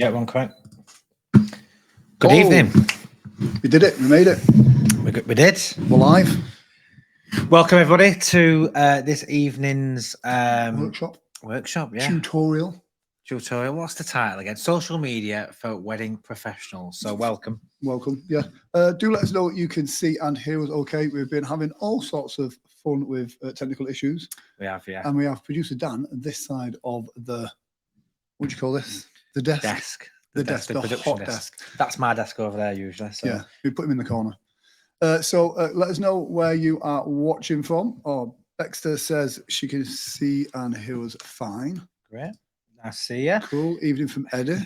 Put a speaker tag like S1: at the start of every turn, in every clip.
S1: Yeah, one correct. Good evening.
S2: We did it. We made it.
S1: We did.
S2: We're live.
S1: Welcome everybody to this evening's
S2: Workshop.
S1: Yeah.
S2: Tutorial.
S1: What's the title again? Social media for wedding professionals. So welcome.
S2: Yeah. Do let us know what you can see and hear us. Okay. We've been having all sorts of fun with technical issues.
S1: We have, yeah.
S2: And we have producer Dan on this side of the, what do you call this? The desk. The
S1: production
S2: hot desk.
S1: That's my desk over there usually. So.
S2: Yeah. We put him in the corner. So let us know where you are watching from. Oh, Baxter says she can see and hear us fine.
S1: Great. I see you.
S2: Cool. Evening from Eddie.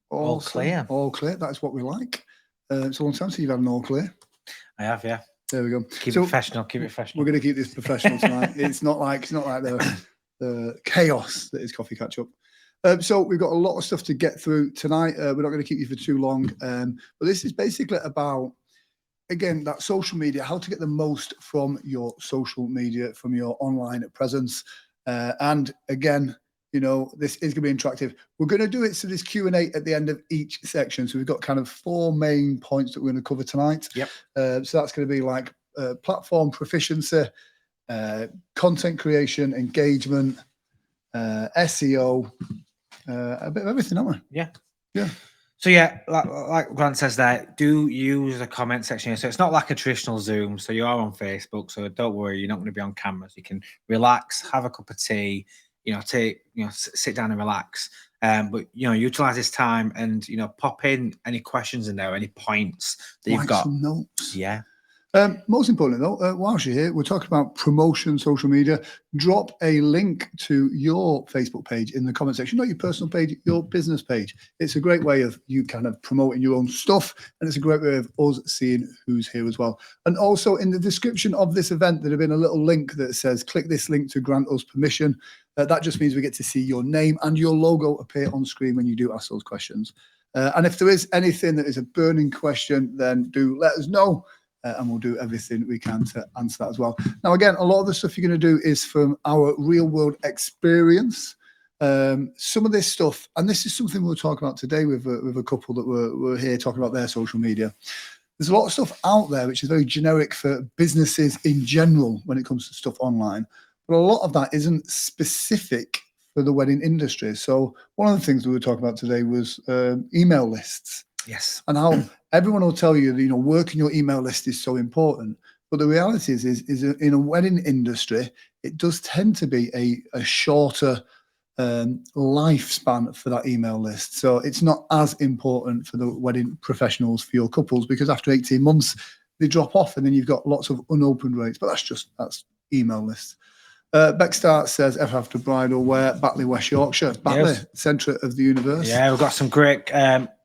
S1: All clear.
S2: All clear. That's what we like. It's a long time since you've had an all clear.
S1: I have, yeah.
S2: There we go.
S1: Keep it professional.
S2: We're going to keep this professional tonight. It's not like the chaos that is Coffee Catch Up. So we've got a lot of stuff to get through tonight. We're not going to keep you for too long. But this is basically about, again, that social media, how to get the most from your social media, from your online presence. And again, you know, this is going to be interactive. We're going to do it so there's Q&A at the end of each section. So we've got kind of 4 main points that we're going to cover tonight.
S1: Yep.
S2: So that's going to be like platform proficiency, content creation, engagement, SEO, a bit of everything, haven't we?
S1: Yeah.
S2: Yeah.
S1: So yeah, like Grant says there, do use the comment section here. So it's not like a traditional Zoom. So you are on Facebook, so don't worry, you're not going to be on camera. So you can relax, have a cup of tea, sit down and relax. But utilize this time and pop in any questions in there, any points that you've got.
S2: Some notes.
S1: Yeah.
S2: Most importantly, though, whilst you're here, we're talking about promotion, social media. Drop a link to your Facebook page in the comment section, not your personal page, your business page. It's a great way of you kind of promoting your own stuff, and it's a great way of us seeing who's here as well. And also in the description of this event, there'll have been a little link that says, click this link to grant us permission. That just means we get to see your name and your logo appear on screen when you do ask those questions. And if there is anything that is a burning question, then do let us know. And we'll do everything we can to answer that as well. Now, again, a lot of the stuff you're going to do is from our real world experience. Some of this stuff, and this is something we'll talk about today with a couple that were here talking about their social media. There's a lot of stuff out there which is very generic for businesses in general when it comes to stuff online. But a lot of that isn't specific for the wedding industry. So one of the things that we were talking about today was email lists.
S1: Yes.
S2: And how everyone will tell you that, working your email list is so important. But the reality is in a wedding industry, it does tend to be a shorter lifespan for that email list. So it's not as important for the wedding professionals, for your couples, because after 18 months, they drop off and then you've got lots of unopened rates. But that's email lists. Beckstar says ever after bridal wear, Batley, West Yorkshire. Batley, yes. Centre of the universe.
S1: Yeah, we've got some great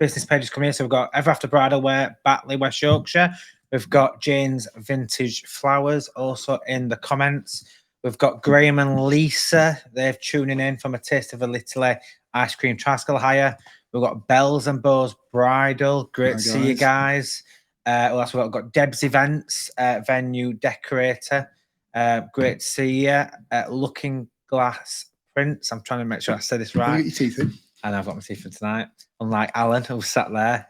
S1: business pages coming in. So we've got ever after bridal wear, Batley, West Yorkshire. We've got Jane's Vintage Flowers also in the comments. We've got Graham and Lisa. They're tuning in from A Taste of Italy Ice Cream Tricycle Hire. We've got Bells and Bows Bridal. Great to see you guys. We've got Deb's Events, venue decorator. Great to see you. Looking Glass Prince. I'm trying to make sure I said this right.
S2: Have you got your teeth in?
S1: And I've got my teeth in tonight. Unlike Alan, who sat there.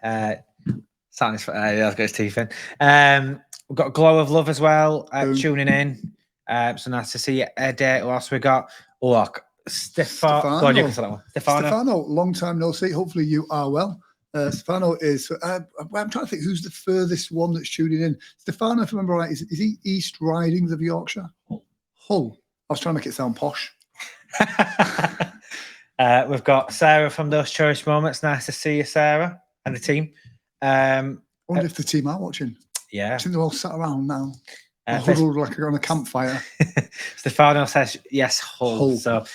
S1: I've got his teeth in. We've got Glow of Love as well, tuning in. So nice to see you, Eddie. What else we got? Oh, look, Stefano. Go on, you can say that one.
S2: Stefano, long time no see. Hopefully you are well. Stefano is, I'm trying to think who's the furthest one that's tuning in. Stefano, if I remember right, is he East Ridings of Yorkshire? Hull. I was trying to make it sound posh.
S1: We've got Sarah from Those Cherished Moments. Nice to see you, Sarah, and the team.
S2: I wonder if the team are watching.
S1: Yeah.
S2: I think they're all sat around now. Huddled like on a campfire.
S1: Stefano says, yes, Hull. So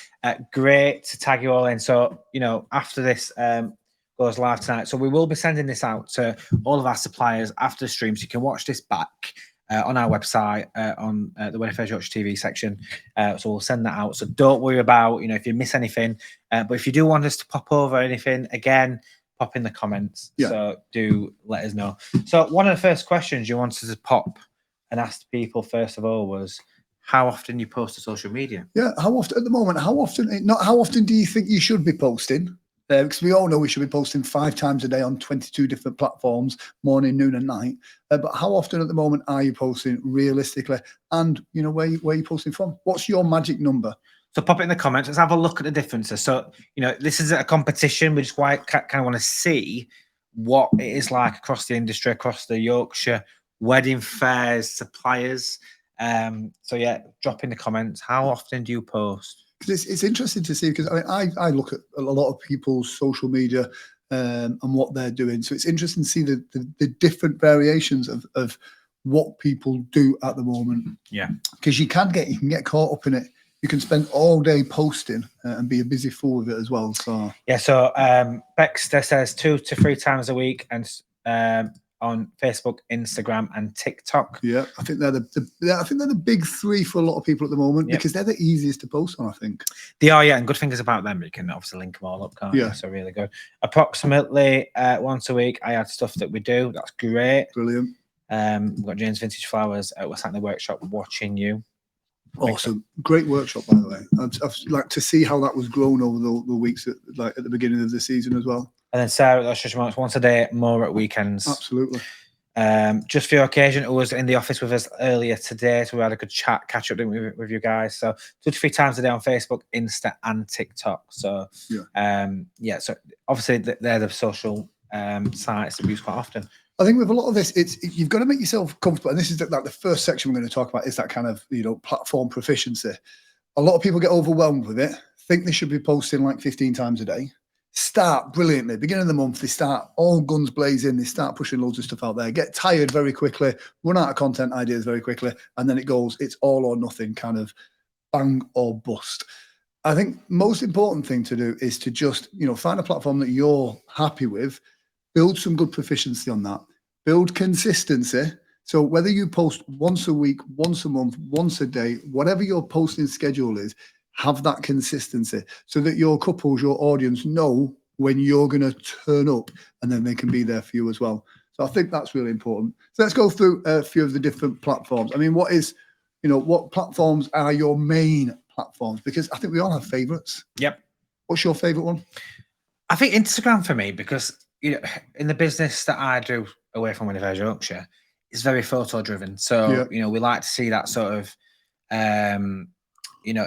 S1: great to tag you all in. So, after this goes live tonight. So we will be sending this out to all of our suppliers after the stream. So you can watch this back on our website on the Wedding Affairs Yorkshire TV section. So we'll send that out. So don't worry about, if you miss anything. But if you do want us to pop over anything, again, pop in the comments. Yeah. So do let us know. So one of the first questions you wanted to pop and ask people, first of all, was how often you post to social media?
S2: Yeah, how often at the moment? How often do you think you should be posting? because we all know we should be posting 5 times a day on 22 different platforms, morning, noon, and night. But how often at the moment are you posting realistically? And where you posting from? What's your magic number?
S1: So pop it in the comments. Let's have a look at the differences. So, this is a competition. We just kind of want to see what it is like across the industry, across the Yorkshire wedding fairs, suppliers. So yeah, drop in the comments. How often do you post?
S2: Because it's interesting to see, because I look at a lot of people's social media and what they're doing. So it's interesting to see the different variations of what people do at the moment.
S1: Yeah.
S2: Because you can get caught up in it. You can spend all day posting and be a busy fool with it as well. So
S1: yeah. So Baxter says 2 to 3 times a week, and on Facebook, Instagram, and TikTok.
S2: Yeah, I think they're the big 3 for a lot of people at the moment, because they're the easiest to post on, I think.
S1: They are, yeah, and good things about them. You can obviously link them all up, can't you? So really good. Approximately once a week, I add stuff that we do. That's great.
S2: Brilliant.
S1: We've got James Vintage Flowers. We're sat in the workshop watching you.
S2: Awesome. Great workshop, by the way. I've like to see how that was grown over the weeks at the beginning of the season as well.
S1: And then Sarah, that's just once a day, more at weekends.
S2: Absolutely.
S1: Just for your occasion, who was in the office with us earlier today, so we had a good catch up with you guys. So 2 to 3 times a day on Facebook, Insta, and TikTok. So so obviously they're the social sites that we use quite often.
S2: I think with a lot of this, you've got to make yourself comfortable. And this is like the first section we're going to talk about, is that kind of platform proficiency. A lot of people get overwhelmed with it, think they should be posting like 15 times a day. Start brilliantly. Beginning of the month, they start all guns blazing. They start pushing loads of stuff out there, get tired very quickly, run out of content ideas very quickly. And then it's all or nothing, kind of bang or bust. I think most important thing to do is to just, find a platform that you're happy with, build some good proficiency on that, build consistency. So whether you post once a week, once a month, once a day, whatever your posting schedule is, have that consistency so that your couples, your audience know when you're going to turn up, and then they can be there for you as well. So I think that's really important. So let's go through a few of the different platforms. I mean, what platforms are your main platforms? Because I think we all have favorites.
S1: Yep.
S2: What's your favorite one?
S1: I think Instagram for me, because in the business that I do away from Wedding Fairs Yorkshire, it's very photo driven. So we like to see that sort of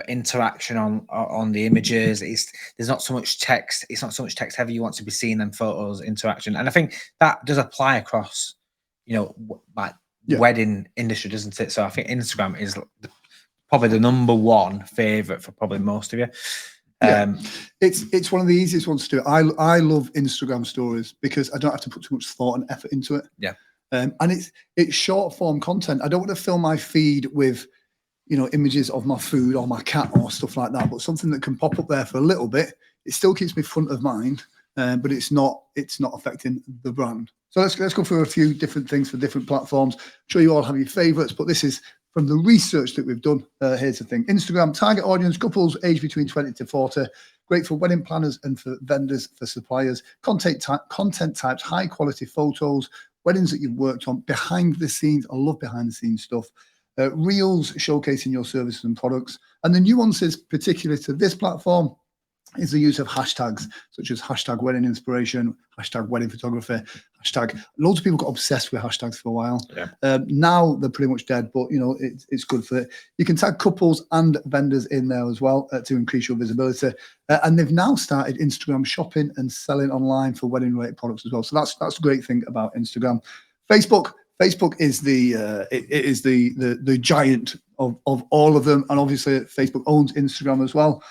S1: interaction on the images. There's not so much text. It's not so much text heavy. You want to be seeing them photos, interaction, and I think that does apply across wedding industry, doesn't it? So I think Instagram is probably the #1 favorite for probably most of you.
S2: It's one of the easiest ones to do. I love Instagram stories because I don't have to put too much thought and effort into it. And it's short form content. I don't want to fill my feed with images of my food or my cat or stuff like that, but something that can pop up there for a little bit. It still keeps me front of mind, but it's not affecting the brand. So let's go through a few different things for different platforms. I'm sure you all have your favorites, but this is from the research that we've done. Here's the thing: Instagram, target audience, couples aged between 20 to 40, great for wedding planners and for vendors, for suppliers. Content types, high quality photos, weddings that you've worked on, behind the scenes. I love behind the scenes stuff. Reels showcasing your services and products. And the nuances particular to this platform is the use of hashtags, such as hashtag wedding inspiration, hashtag wedding photography, hashtag. Loads of people got obsessed with hashtags for a while. Now they're pretty much dead, but it's good for it. You can tag couples and vendors in there as well to increase your visibility. And they've now started Instagram shopping and selling online for wedding related products as well. So that's the great thing about Instagram. Facebook is the giant of all of them, and obviously Facebook owns Instagram as well.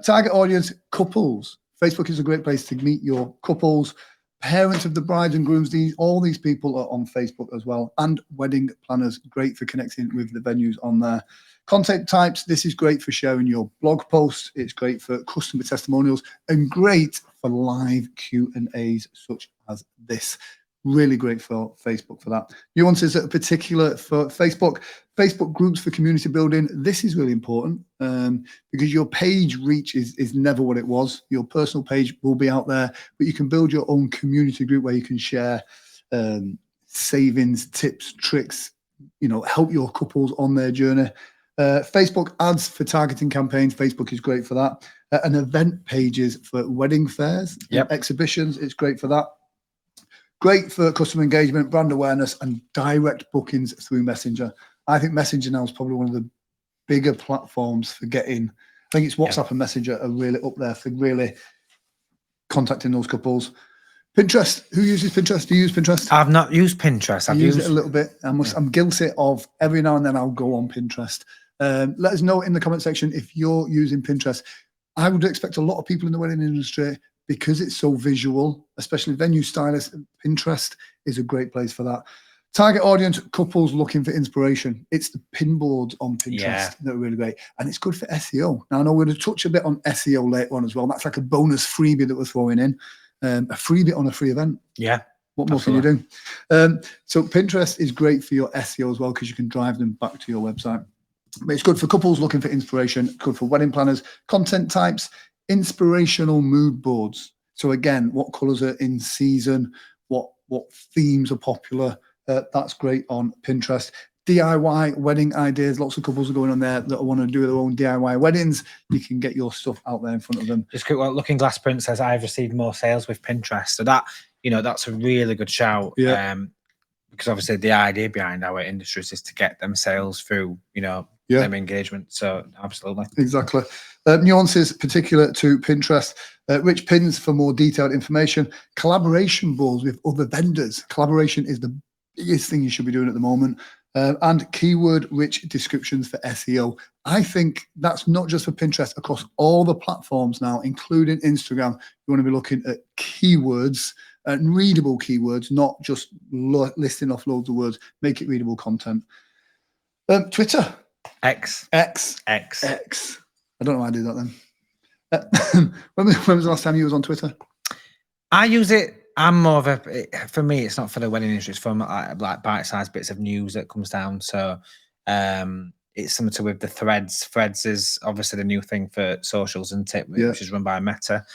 S2: Target audience, couples. Facebook is a great place to meet your couples, parents of the brides and grooms. All these people are on Facebook as well, and wedding planners, great for connecting with the venues on there. Content types, this is great for sharing your blog posts. It's great for customer testimonials and great for live Q&As such as this. Really great for Facebook for that. Nuances that are particular for Facebook groups for community building. This is really important because your page reach is never what it was. Your personal page will be out there, but you can build your own community group where you can share savings, tips, tricks, help your couples on their journey. Facebook ads for targeting campaigns. Facebook is great for that. And event pages for wedding fairs, exhibitions. It's great for that. Great for customer engagement, brand awareness, and direct bookings through Messenger. I think Messenger now is probably one of the bigger platforms for getting. I think it's WhatsApp and Messenger are really up there for really contacting those couples. Pinterest. Who uses Pinterest? Do you use Pinterest?
S1: I've not used Pinterest. I've
S2: used it a little bit. I'm guilty of every now and then I'll go on Pinterest. Let us know in the comment section if you're using Pinterest. I would expect a lot of people in the wedding industry, because it's so visual, especially venue stylists, Pinterest is a great place for that. Target audience, couples looking for inspiration. It's the pin boards on Pinterest that are really great. And it's good for SEO. Now, I know we're going to touch a bit on SEO later on as well. That's like a bonus freebie that we're throwing in. A freebie on a free event.
S1: Yeah.
S2: What more can you do? So Pinterest is great for your SEO as well, because you can drive them back to your website. But it's good for couples looking for inspiration, good for wedding planners, content types, inspirational mood boards. So again, what colors are in season, what themes are popular. That's great on Pinterest. DIY wedding ideas. Lots of couples are going on there that want to do their own DIY weddings. You can get your stuff out there in front of them.
S1: Just quick, Looking Glass Print says I've received more sales with Pinterest. So that, that's a really good shout.
S2: Yeah.
S1: Because obviously the idea behind our industries is to get them sales through, them engagement. So absolutely.
S2: Exactly. Nuances particular to Pinterest. Rich pins for more detailed information. Collaboration boards with other vendors. Collaboration is the biggest thing you should be doing at the moment. And keyword-rich descriptions for SEO. I think that's not just for Pinterest, across all the platforms now, including Instagram. You want to be looking at keywords and readable keywords, not just listing off loads of words. Make it readable content. Twitter.
S1: X.
S2: I don't know why I did that then. When was the last time you was on Twitter?
S1: I use it. I'm more of a, for me, it's not for the wedding industry. It's for like bite-sized bits of news that comes down. So it's something to with the threads. Threads is obviously the new thing for socials, isn't it? Which is run by Meta,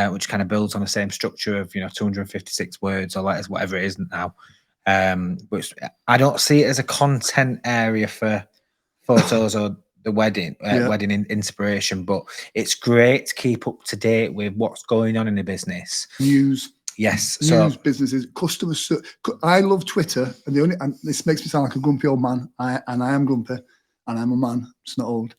S1: which kind of builds on the same structure of 256 words or letters, whatever it is now. Which I don't see it as a content area for photos or the wedding inspiration, but it's great to keep up to date with what's going on in the business.
S2: News.
S1: Yes.
S2: News, businesses, customers. I love Twitter, and this makes me sound like a grumpy old man. I am grumpy, and I'm a man. It's not old.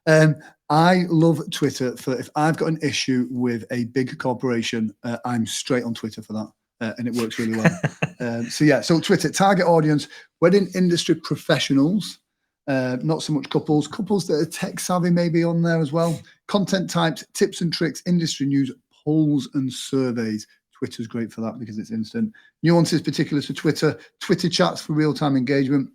S2: I love Twitter for if I've got an issue with a big corporation, I'm straight on Twitter for that, and it works really well. So Twitter, target audience, wedding industry professionals, not so much couples that are tech savvy maybe on there as well. Content types, tips and tricks, industry news, polls and surveys. Twitter's great for that because it's instant. Nuances particular to Twitter, Twitter chats for real-time engagement,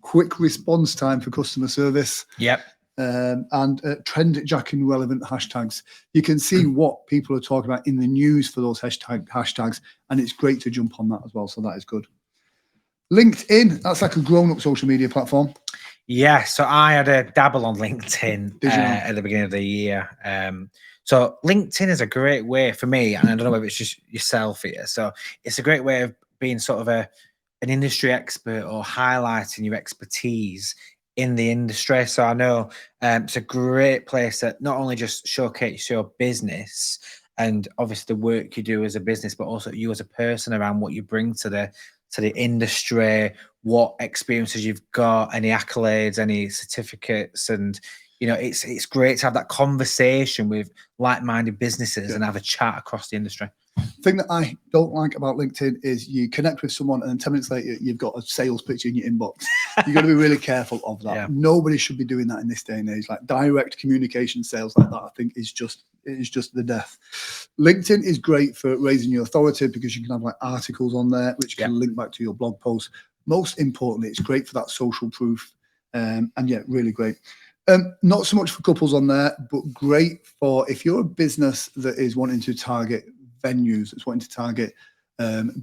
S2: quick response time for customer service.
S1: Yep.
S2: And trend jacking relevant hashtags. You can see what people are talking about in the news for those hashtags, and it's great to jump on that as well. So that is good. LinkedIn, that's like a grown-up social media platform.
S1: Yeah, so I had a dabble on LinkedIn at the beginning of the year. So LinkedIn is a great way for me, and I don't know whether it's just yourself here. So it's a great way of being sort of an industry expert or highlighting your expertise in the industry. So I know it's a great place that not only just showcase your business and obviously the work you do as a business, but also you as a person around what you bring to the industry, what experiences you've got, any accolades, any certificates, and it's great to have that conversation with like-minded businesses and have a chat across the industry.
S2: The thing that I don't like about LinkedIn is you connect with someone and then 10 minutes later you've got a sales pitch in your inbox. You've got to be really careful of that. Yeah. Nobody should be doing that in this day and age. Like direct communication sales like that, I think is just the death. LinkedIn is great for raising your authority because you can have like articles on there which can link back to your blog posts. Most importantly, it's great for that social proof. And yeah, really great. Not so much for couples on there, but great for if you're a business that is wanting to target venues, that's wanting to target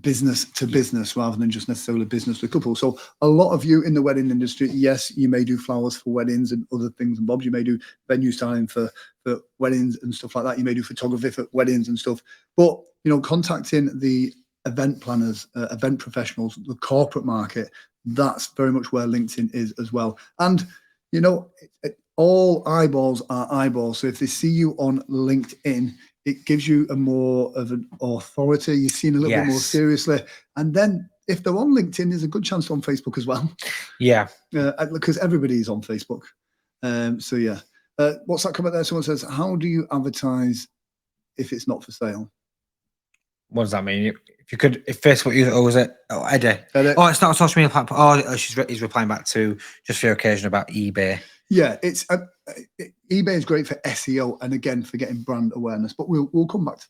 S2: business to business rather than just necessarily business to couples. So a lot of you in the wedding industry, yes, you may do flowers for weddings and other things and bobs. You may do venue styling for weddings and stuff like that. You may do photography for weddings and stuff. But contacting the event planners, event professionals, the corporate market, that's very much where LinkedIn is as well. And You know, all eyeballs are eyeballs. So if they see you on LinkedIn, it gives you a more of an authority. You're seen a little bit more
S1: Yes.
S2: seriously. And then if they're on LinkedIn, there's a good chance they're on Facebook as well.
S1: Yeah.
S2: Because everybody is on Facebook. So yeah. What's that comment there? Someone says, how do you advertise if it's not for sale?
S1: What does that mean? If Facebook user, or was it? Oh, Eddie. Oh, it's not a social media platform. Oh, he's replying back to just for your occasion about eBay.
S2: Yeah, it's eBay is great for SEO and again for getting brand awareness, but we'll come back to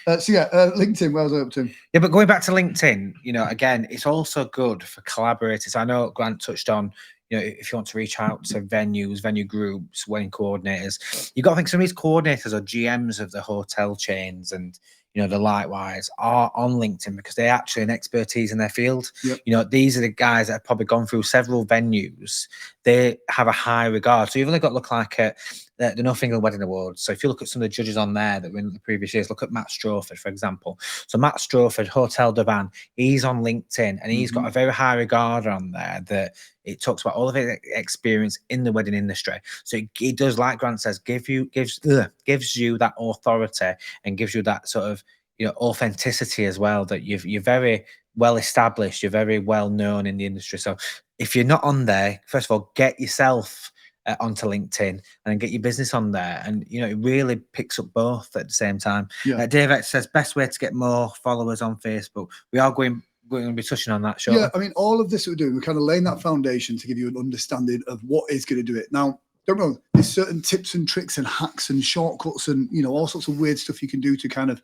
S2: that. So yeah, LinkedIn, where was I up to?
S1: Yeah, but going back to LinkedIn, you know, again, it's also good for collaborators. I know Grant touched on, you know, if you want to reach out to venues, venue groups, wedding coordinators, you've got to think some of these coordinators or GMs of the hotel chains and, you know, the likewise are on LinkedIn because they actually an expertise in their field.
S2: Yep.
S1: You know, these are the guys that have probably gone through several venues. They have a high regard. So you've only got to look like at the North England Wedding Awards. So if you look at some of the judges on there that were in the previous years, look at Matt Strawford, for example. So Matt Strawford, Hotel Devan, he's on LinkedIn and he's got a very high regard on there that it talks about all of his experience in the wedding industry. So it does, like Grant says, gives you that authority and gives you that sort of, you know, authenticity as well, that you're very well established, you're very well known in the industry. So if you're not on there, first of all, get yourself onto LinkedIn and get your business on there, and you know it really picks up both at the same time.
S2: Yeah.
S1: Dave X says best way to get more followers on Facebook. We are going to be touching on that shortly.
S2: Yeah, I mean, all of this we're doing, we're kind of laying that foundation to give you an understanding of what is going to do it. Now, don't know, there's certain tips and tricks and hacks and shortcuts and, you know, all sorts of weird stuff you can do to kind of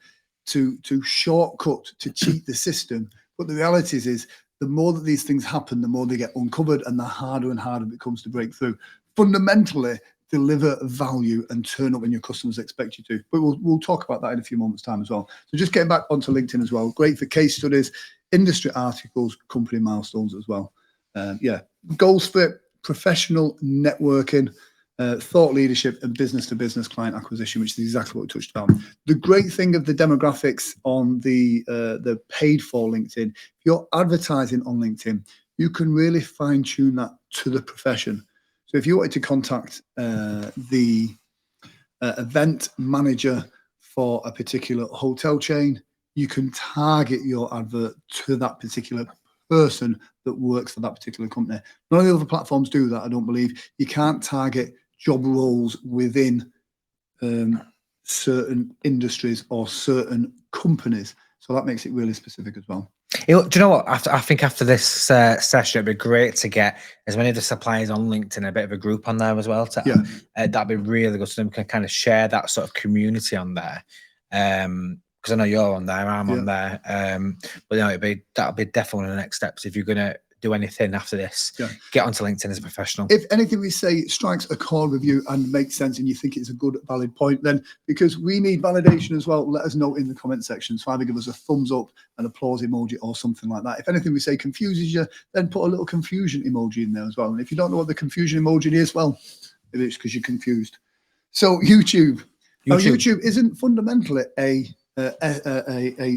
S2: to shortcut, to cheat the system. But the reality is the more that these things happen, the more they get uncovered and the harder and harder it becomes to break through. Fundamentally, deliver value and turn up when your customers expect you to. But we'll talk about that in a few moments' time as well. So just getting back onto LinkedIn as well. Great for case studies, industry articles, company milestones as well. Yeah, goals for professional networking, thought leadership, and business-to-business client acquisition, which is exactly what we touched on. The great thing of the demographics on the paid for LinkedIn, if you're advertising on LinkedIn, you can really fine-tune that to the profession. So if you wanted to contact the event manager for a particular hotel chain, you can target your advert to that particular person that works for that particular company. None of the other platforms do that, I don't believe. You can't target job roles within certain industries or certain companies. So that makes it really specific as well.
S1: Do you know what? I think after this session, it'd be great to get as many of the suppliers on LinkedIn, a bit of a group on there as well. That'd be really good. So them can kind of share that sort of community on there. Because I know you're on there, I'm on there. But you know, that'll be definitely one of the next steps if you're gonna do anything after this. Get onto LinkedIn as a professional.
S2: If anything we say strikes a chord with you and makes sense and you think it's a good, valid point, then because we need validation as well, let us know in the comment section. So either give us a thumbs up, an applause emoji, or something like that. If anything we say confuses you, then put a little confusion emoji in there as well. And if you don't know what the confusion emoji is, well, maybe it's because you're confused. So YouTube. Now, YouTube isn't fundamentally a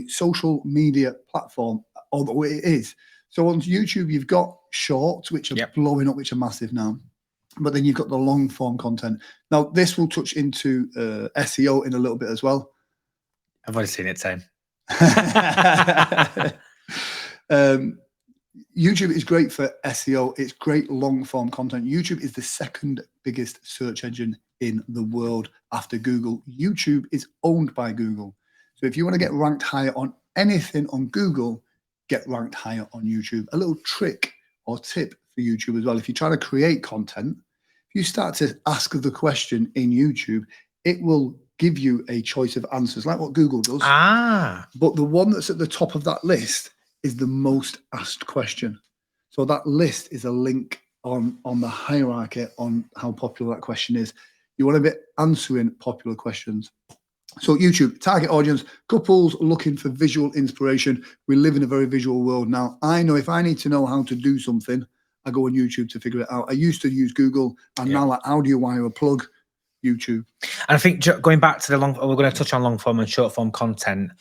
S2: social media platform, although it is. So on YouTube, you've got shorts, which are blowing up, which are massive now. But then you've got the long form content. Now, this will touch into SEO in a little bit as well.
S1: I've already seen it, Sam.
S2: YouTube is great for SEO. It's great long form content. YouTube is the second biggest search engine in the world after Google. YouTube is owned by Google. So if you want to get ranked higher on anything on Google, get ranked higher on YouTube. A little trick or tip for YouTube as well. If you try to create content, if you start to ask the question in YouTube, it will give you a choice of answers like what Google does. But the one that's at the top of that list is the most asked question. So that list is a link on the hierarchy on how popular that question is. You want to be answering popular questions. So YouTube, target audience, couples looking for visual inspiration. We live in a very visual world now. I know if I need to know how to do something, I go on YouTube to figure it out. I used to use Google, and now like, how do you wire a plug? YouTube.
S1: And I think going back to we're going to touch on long form and short form content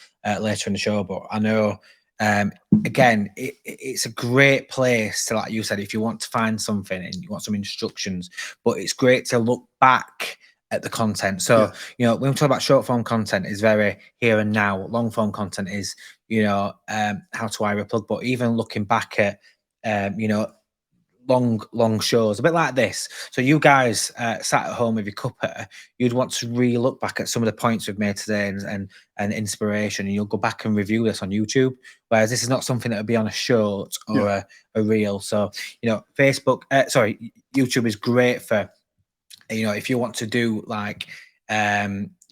S1: later in the show, but I know again, it's a great place to, like you said, if you want to find something and you want some instructions, but it's great to look back at the content. So, when we talk about short form content is very here and now, long form content is, how to wire a plug, but even looking back at, long shows, a bit like this. So you guys sat at home with your cuppa, you'd want to really look back at some of the points we've made today and inspiration, and you'll go back and review this on YouTube. Whereas this is not something that would be on a short or a reel. So, YouTube is great for, if you want to do like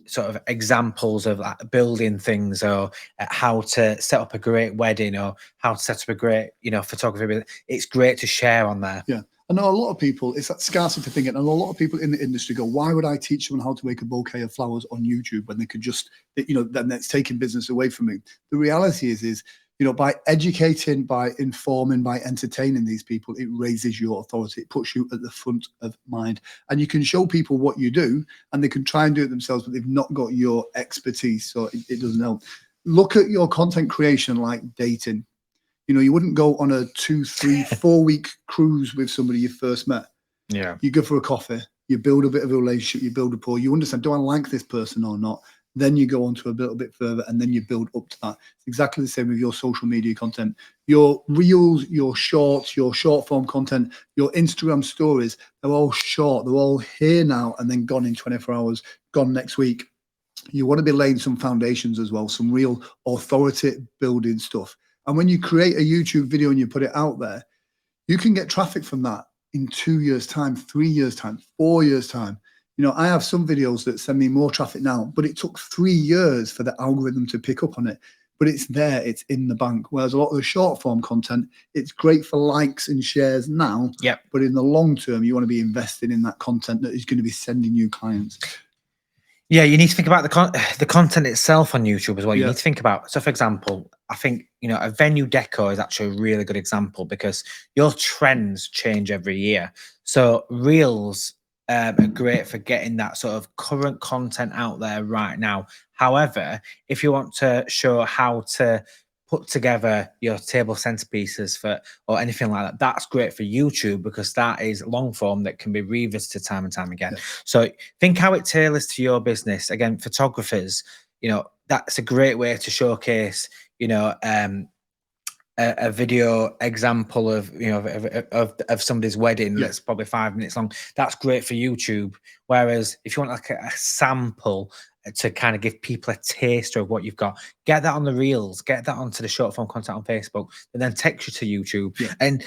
S1: sort of examples of like building things, or how to set up a great wedding, or how to set up a great, photography. It's great to share on there.
S2: Yeah. I know a lot of people, it's that scarcity thinking, and a lot of people in the industry go, why would I teach someone how to make a bouquet of flowers on YouTube when they could just, then that's taking business away from me. The reality is, by educating, by informing, by entertaining these people, it raises your authority. It puts you at the front of mind. And you can show people what you do, and they can try and do it themselves, but they've not got your expertise, so it doesn't help. Look at your content creation like dating. You wouldn't go on a 2, 3, 4 week cruise with somebody you first met.
S1: Yeah.
S2: You go for a coffee, you build a bit of a relationship, you build rapport, you understand, do I like this person or not? Then you go on to a little bit further, and then you build up to that. It's exactly the same with your social media content. Your reels, your shorts, your short form content, your Instagram stories, they're all short. They're all here now and then gone in 24 hours, gone next week. You want to be laying some foundations as well, some real authority building stuff. And when you create a YouTube video and you put it out there, you can get traffic from that in 2 years' time, 3 years' time, 4 years' time. I have some videos that send me more traffic now, but it took 3 years for the algorithm to pick up on it. But it's there, it's in the bank. Whereas a lot of the short form content, it's great for likes and shares now.
S1: Yeah.
S2: But in the long term, you want to be investing in that content that is going to be sending you clients.
S1: Yeah, you need to think about the content itself on YouTube as well. You
S2: Yeah.
S1: need to think about, so for example, I think, a venue decor is actually a really good example, because your trends change every year. So reels are great for getting that sort of current content out there right now. However, if you want to show how to put together your table centerpieces or anything like that, that's great for YouTube, because that is long form that can be revisited time and time again.
S2: Yeah.
S1: So think how it tailors to your business. Again, photographers, that's a great way to showcase, a video example of of somebody's wedding that's probably 5 minutes long. That's great for YouTube. Whereas if you want like a sample to kind of give people a taster of what you've got, get that on the reels, get that onto the short form content on Facebook, and then take you to YouTube.
S2: Yeah.
S1: And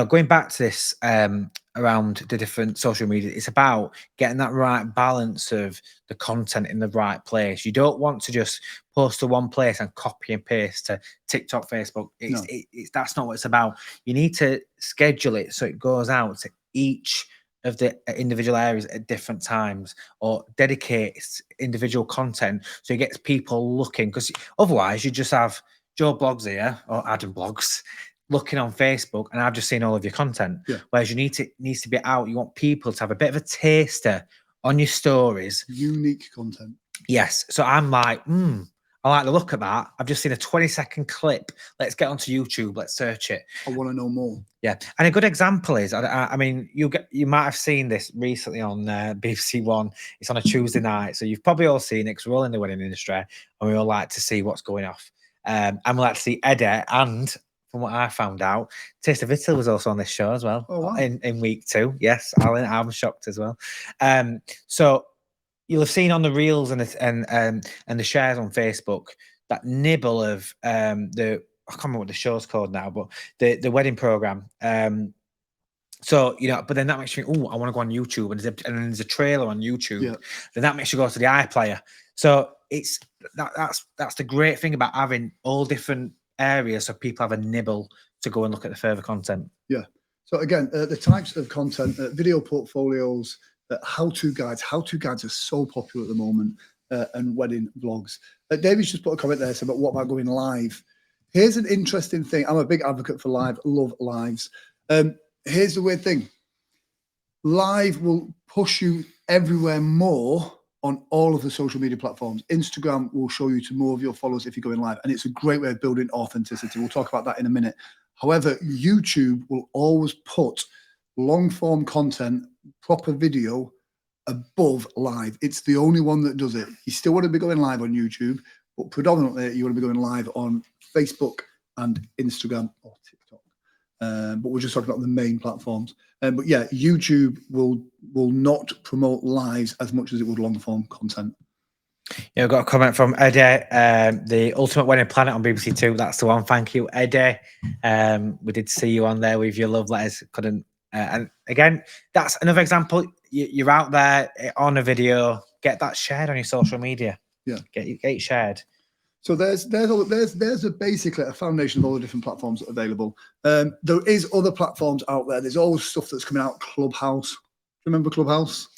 S1: going back to this around the different social media, it's about getting that right balance of the content in the right place. You don't want to just post to one place and copy and paste to TikTok, Facebook. That's not what it's about. You need to schedule it so it goes out to each of the individual areas at different times, or dedicate individual content so it gets people looking. Because otherwise you just have Joe Blogs here, or Adam Blogs, looking on Facebook, and I've just seen all of your content.
S2: Yeah.
S1: Whereas needs to be out. You want people to have a bit of a taster on your stories.
S2: Unique content.
S1: Yes. So I'm like, I like the look of that. I've just seen a 20-second clip. Let's get onto YouTube. Let's search it.
S2: I want to know more.
S1: Yeah. And a good example is, I mean, you might have seen this recently on BBC One. It's on a Tuesday night. So you've probably all seen it, because we're all in the wedding industry, and we all like to see what's going off. And we like to see Eddie, and from what I found out, Taste of Italy was also on this show as well.
S2: Oh, wow.
S1: in week 2. Yes, Alan, I'm shocked as well. So you'll have seen on the reels and the shares on Facebook that nibble of I can't remember what the show's called now, but the wedding program. So but then that makes you think, oh, I want to go on YouTube, and then there's a trailer on YouTube.
S2: Yeah.
S1: Then that makes you go to the iPlayer. So it's that's the great thing about having all different areas, so people have a nibble to go and look at the further content.
S2: Yeah. So again, the types of content, video portfolios, how-to guides. How-to guides are so popular at the moment, and wedding vlogs. David's just put a comment there saying, but what about going live? Here's an interesting thing. I'm a big advocate for live, love lives. Here's the weird thing. Live will push you everywhere more on all of the social media platforms. Instagram will show you to more of your followers if you're going live, and it's a great way of building authenticity. We'll talk about that in a minute. However, YouTube will always put long form content, proper video above live. It's the only one that does it. You still want to be going live on YouTube, but predominantly you want to be going live on Facebook and Instagram or TikTok. But we're just talking about the main platforms. But yeah, YouTube will not promote lives as much as it would long form content.
S1: Yeah, we've got a comment from Eddie, the Ultimate Wedding Planet on BBC Two. That's the one. Thank you, Eddie. We did see you on there with your love letters. Couldn't. And again, that's another example. You're out there on a video. Get that shared on your social media.
S2: Yeah,
S1: get it shared.
S2: So there's basically a foundation of all the different platforms that are available. There is other platforms out there. There's always stuff that's coming out. Clubhouse. Do you remember Clubhouse?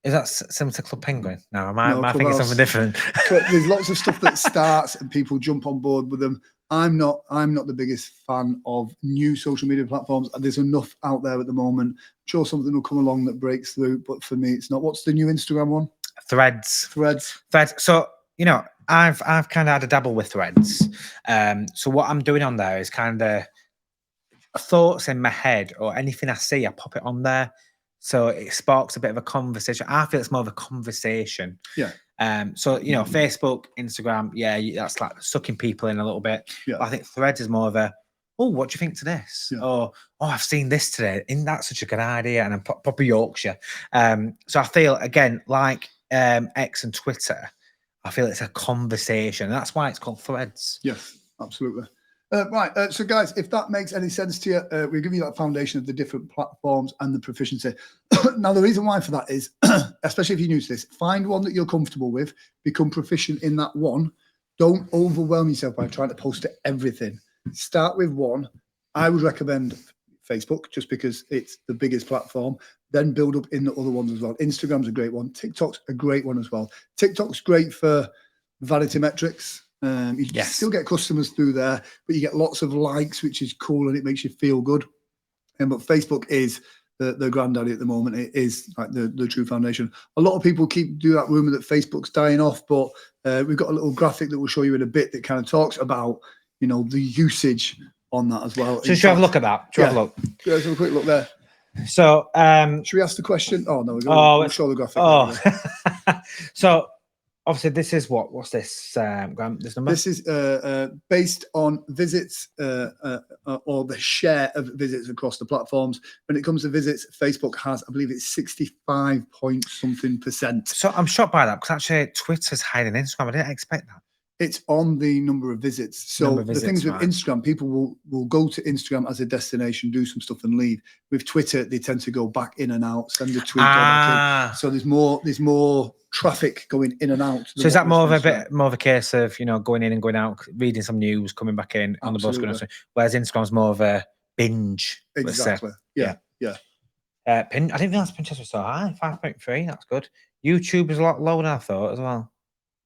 S1: Is that similar to Club Penguin? No, am I thinking something different?
S2: There's lots of stuff that starts and people jump on board with them. I'm not the biggest fan of new social media platforms. There's enough out there at the moment. I'm sure something will come along that breaks through, but for me, it's not. What's the new Instagram one?
S1: Threads.
S2: Threads.
S1: So, you know, I've kind of had a dabble with Threads. So what I'm doing on there is kind of thoughts in my head or anything I see, I pop it on there. So it sparks a bit of a conversation. I feel it's more of a conversation.
S2: Yeah.
S1: So, you know, Facebook, Instagram, yeah, that's like sucking people in a little bit.
S2: Yeah.
S1: But I think Threads is more of a, oh, what do you think to this?
S2: Yeah.
S1: Or, oh, I've seen this today. Isn't that such a good idea? And I'm proper Yorkshire. So I feel, again, like X and Twitter, I feel it's a conversation. And that's why it's called Threads.
S2: Yes, absolutely. Right. So, guys, if that makes any sense to you, we'll give you that foundation of the different platforms and the proficiency. Now, the reason why for that is, especially if you're new to this, find one that you're comfortable with, become proficient in that one. Don't overwhelm yourself by trying to post to everything. Start with one. I would recommend Facebook just because it's the biggest platform. Then build up in the other ones as well. Instagram's a great one. TikTok's a great one as well. TikTok's great for vanity metrics. You still get customers through there, but you get lots of likes, which is cool and it makes you feel good. But Facebook is the granddaddy at the moment. It is like the true foundation. A lot of people do that rumor that Facebook's dying off, but we've got a little graphic that we'll show you in a bit that kind of talks about, you know, the usage on that as well.
S1: So should we have a look at that? Have a look?
S2: Yeah, let's have a quick look there.
S1: So
S2: should we ask the question? Oh no, we'll show the graphic.
S1: Oh, so obviously this is what's this Graham, this number?
S2: This is based on visits or the share of visits across the platforms. When it comes to visits, Facebook has, I believe it's 65 point something %.
S1: So I'm shocked by that because actually Twitter's hiding Instagram. I didn't expect that.
S2: It's on the number of visits. So the things with Instagram, people will go to Instagram as a destination, do some stuff and leave. With Twitter, they tend to go back in and out, send a tweet, go back in. So there's more traffic going in and out.
S1: So is that more of a case of, you know, going in and going out, reading some news, coming back in on the bus, whereas Instagram's more of a binge.
S2: Exactly. Yeah.
S1: I didn't realize Pinterest was so high, 5.3. That's good. YouTube is a lot lower than I thought as well.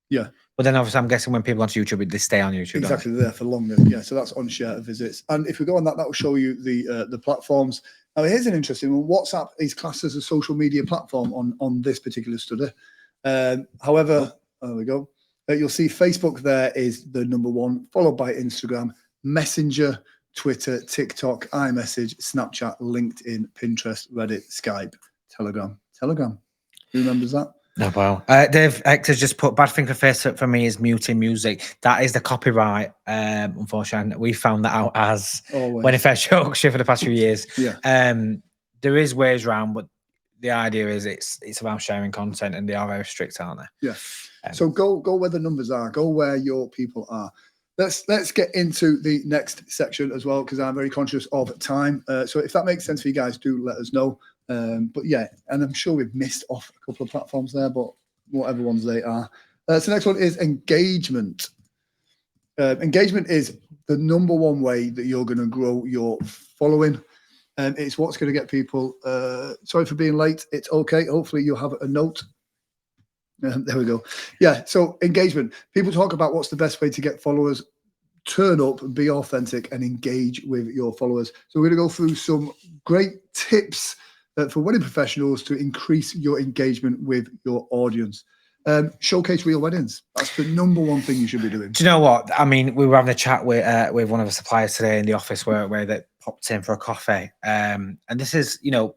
S2: Yeah.
S1: But then obviously I'm guessing when people on YouTube, they stay on YouTube.
S2: Exactly, they're there for longer. Yeah, so that's on share of visits. And if we go on that will show you the platforms. Now here's an interesting one. WhatsApp is classed as a social media platform on this particular study. However, there we go. You'll see Facebook there is the number one, followed by Instagram, Messenger, Twitter, TikTok, iMessage, Snapchat, LinkedIn, Pinterest, Reddit, Skype, Telegram. Who remembers that?
S1: Oh, wow. Dave Hector's just put bad thing for Facebook for me is muting music. That is the copyright. Unfortunately, we found that out as when it first showed for the past few years.
S2: Yeah.
S1: There is ways around, but the idea is it's about sharing content, and they are very strict, aren't they?
S2: Yeah. So go where the numbers are. Go where your people are. Let's get into the next section as well, because I'm very conscious of time. So if that makes sense for you guys, do let us know. But yeah, and I'm sure we've missed off a couple of platforms there, but whatever ones they are. So the next one is engagement. Engagement is the number one way that you're going to grow your following. It's what's going to get people. Sorry for being late. It's okay. Hopefully you'll have a note. There we go. Yeah. So engagement. People talk about what's the best way to get followers. Turn up, be authentic, and engage with your followers. So we're going to go through some great tips for wedding professionals to increase your engagement with your audience. Showcase real weddings. That's the number one thing you should be doing.
S1: Do you know what? I mean, we were having a chat with one of the suppliers today in the office where they popped in for a coffee. And this is, you know,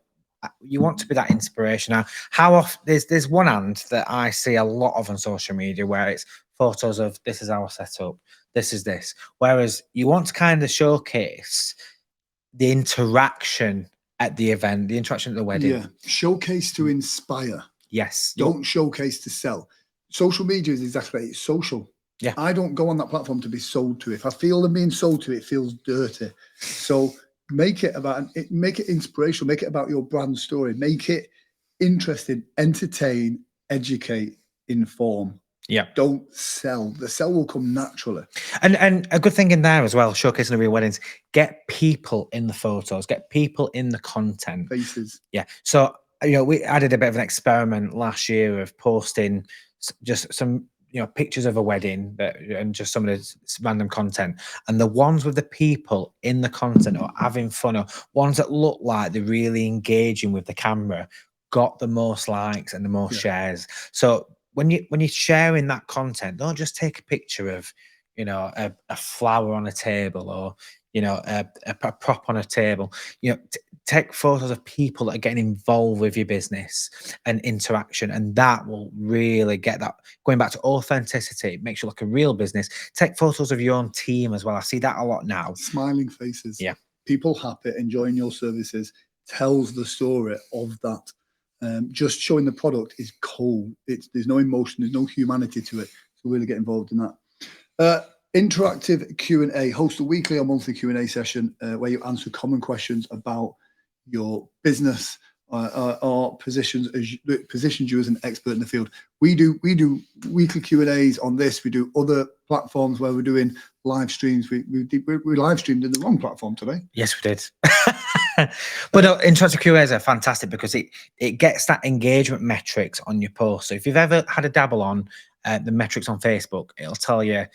S1: you want to be that inspiration. Now, how often there's one hand that I see a lot of on social media where it's photos of this is our setup, this is this. Whereas you want to kind of showcase the interaction at the event, the interaction at the wedding.
S2: Yeah, showcase to inspire.
S1: Yes.
S2: Don't showcase to sell. Social media is exactly right. It's social.
S1: Yeah.
S2: I don't go on that platform to be sold to. If I feel them being sold to, it feels dirty. So make it inspirational. Make it about your brand story. Make it interesting, entertain, educate, inform.
S1: Yeah.
S2: Don't sell. The sell will come naturally.
S1: And a good thing in there as well, showcasing the real weddings, get people in the photos, get people in the content.
S2: Faces.
S1: Yeah. So, you know, I did a bit of an experiment last year of posting just some, you know, pictures of a wedding and just some of this random content. And the ones with the people in the content or having fun, or ones that look like they're really engaging with the camera, got the most likes and the most shares. So when you're sharing that content, don't just take a picture of, you know, a flower on a table or, you know, a prop on a table. You know, take photos of people that are getting involved with your business and interaction, and that will really get that going back to authenticity. It makes you look a real business. Take photos of your own team as well. I see that a lot now.
S2: Smiling faces.
S1: Yeah.
S2: People happy, enjoying your services tells the story of that. Just showing the product is cold. There's no emotion, there's no humanity to it. So really get involved in that. Interactive Q&A. Host a weekly or monthly Q&A session where you answer common questions about your business or positions you as an expert in the field. We do weekly Q&As on this. We do other platforms where we're doing live streams. We live streamed in the wrong platform today.
S1: Yes, we did. But no, interactive Q&As are fantastic because it gets that engagement metrics on your post. So if you've ever had a dabble on the metrics on Facebook, it'll tell you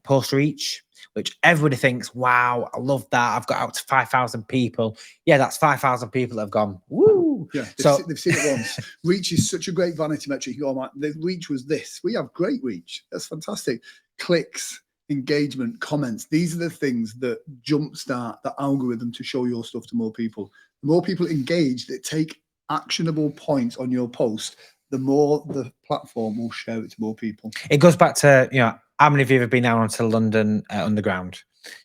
S1: post reach, which everybody thinks, wow, I love that. I've got out to 5,000 people. Yeah, that's 5,000 people that have gone, woo.
S2: Yeah,
S1: so
S2: they've seen it once. Reach is such a great vanity metric. You go, the reach was this. We have great reach. That's fantastic. Clicks, engagement, comments. These are the things that jumpstart the algorithm to show your stuff to more people. The more people engage that take actionable points on your post, the more the platform will share it to more people.
S1: It goes back to, you know, how many of you have been down onto London Underground?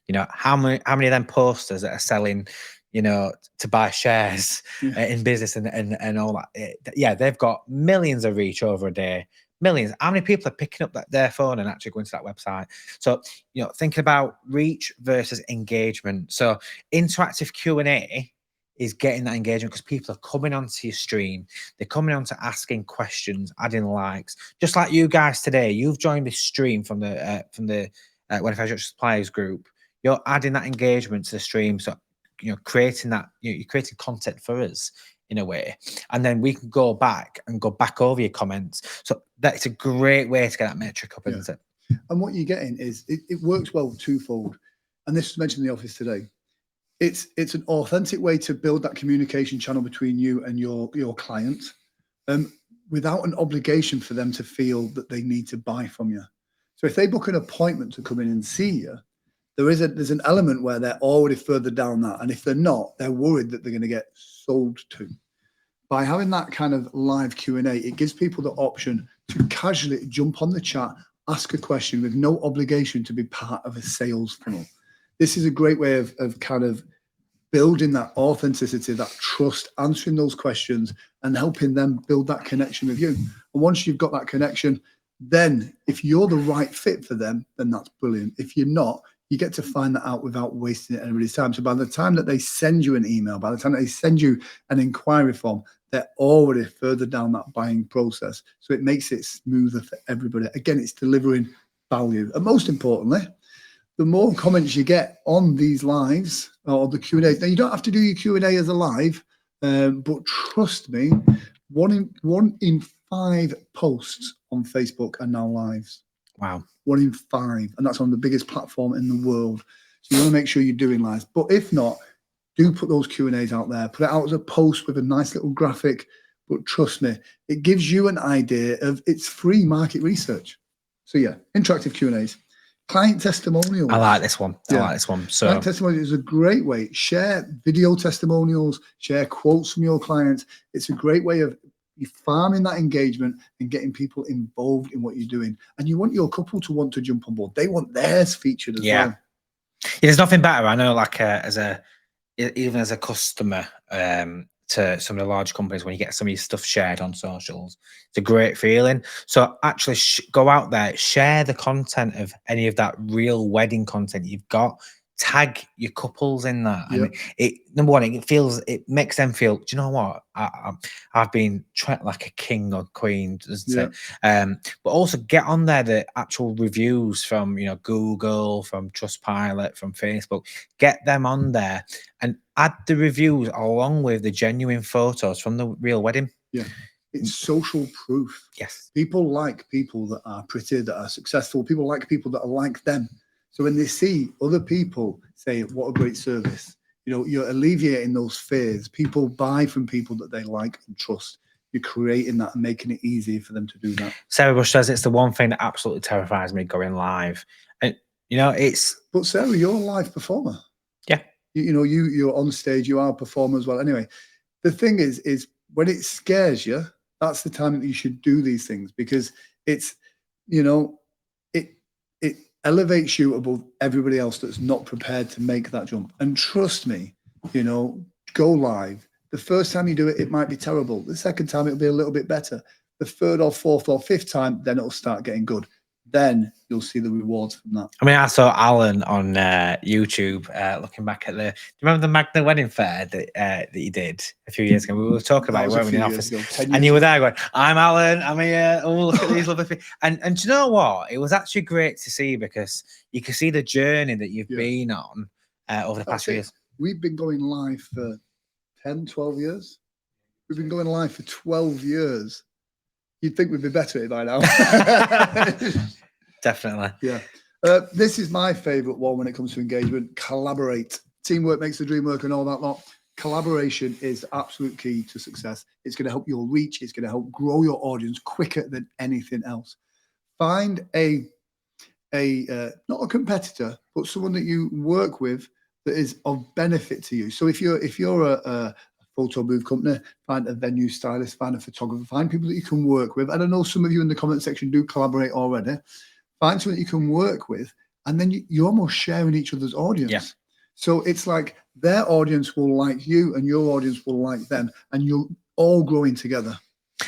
S1: You know, how many of them posters that are selling, you know, to buy shares in business and all that? Yeah, they've got millions of reach over a day. Millions. How many people are picking up their phone and actually going to that website? So, you know, thinking about reach versus engagement. So interactive Q&A is getting that engagement because people are coming onto your stream. They're coming on to asking questions, adding likes. Just like you guys today, you've joined this stream from the Wedding Suppliers group. You're adding that engagement to the stream. So, you know, creating that, you know, you're creating content for us in a way. And then we can go back over your comments. So that's a great way to get that metric up, isn't it?
S2: And what you're getting is it works well twofold. And this was mentioned in the office today. It's an authentic way to build that communication channel between you and your client, without an obligation for them to feel that they need to buy from you. So if they book an appointment to come in and see you, there's an element where they're already further down that, and if they're not, they're worried that they're going to get sold to. By having that kind of live Q&A, it gives people the option to casually jump on the chat, ask a question with no obligation to be part of a sales funnel. This is a great way of kind of building that authenticity, that trust, answering those questions and helping them build that connection with you. And once you've got that connection, then if you're the right fit for them, then that's brilliant. If you're not, you get to find that out without wasting anybody's time. So by the time that they send you an email, by the time that they send you an inquiry form, they're already further down that buying process. So it makes it smoother for everybody. Again, it's delivering value. And most importantly, the more comments you get on these lives or the Q&A, now you don't have to do your Q&A as a live, but trust me, one in 5 posts on Facebook are now lives.
S1: Wow.
S2: 1 in 5, and that's on the biggest platform in the world. So you want to make sure you're doing lives. But if not, do put those Q&As out there. Put it out as a post with a nice little graphic. but trust me, it gives you an idea of it's free market research. So yeah, interactive Q&As. Client testimonials.
S1: I like this one.
S2: Yeah.
S1: I like this one. So
S2: Client testimonials is a great way. Share video testimonials, share quotes from your clients. It's a great way of farming that engagement and getting people involved in what you're doing. And you want your couple to want to jump on board. They want theirs featured as well.
S1: Yeah, there's nothing better. I know, like even as a customer, to some of the large companies, when you get some of your stuff shared on socials, it's a great feeling. So actually go out there, share the content of any of that real wedding content you've got, tag your couples in that.
S2: Yeah.
S1: And number one, it makes them feel, do you know what? I've been treated like a king or queen, doesn't it? But also get on there the actual reviews from, Google, from Trustpilot, from Facebook, get them on there and add the reviews along with the genuine photos from the real wedding.
S2: Yeah. It's social proof.
S1: Yes.
S2: People like people that are pretty, that are successful. People like people that are like them. So when they see other people say, what a great service, you're alleviating those fears. People buy from people that they like and trust. You're creating that and making it easy for them to do that.
S1: Sarah Bush says it's the one thing that absolutely terrifies me going live. And,
S2: But Sarah, you're a live performer.
S1: Yeah.
S2: You're on stage, you are a performer as well. Anyway, the thing is when it scares you, that's the time that you should do these things, because it's, it elevates you above everybody else that's not prepared to make that jump. And trust me, go live. The first time you do it, it might be terrible. The second time, it'll be a little bit better. The third or fourth or fifth time, then it'll start getting good. Then you'll see the rewards from that.
S1: I mean, I saw Alan on YouTube looking back at do you remember the Magna wedding fair that he did a few years ago? We were talking about it, weren't we, in the office? And you were there going, I'm Alan, I'm here. Oh, look at these lovely things. And do you know what? It was actually great to see, because you can see the journey that you've been on over the past few years.
S2: We've been going live for 10, 12 years. We've been going live for 12 years. You'd think we'd be better at it by now.
S1: Definitely.
S2: Yeah. This is my favorite one when it comes to engagement. Collaborate. Teamwork makes the dream work and all that lot. Collaboration is the absolute key to success. It's going to help your reach. It's going to help grow your audience quicker than anything else. Find a not a competitor, but someone that you work with that is of benefit to you. So if you're a photo booth company, find a venue stylist, find a photographer, find people that you can work with. And I know some of you in the comment section do collaborate already. Find someone that you can work with, and then you're almost sharing each other's audience.
S1: Yeah.
S2: So it's like their audience will like you and your audience will like them, and you're all growing together.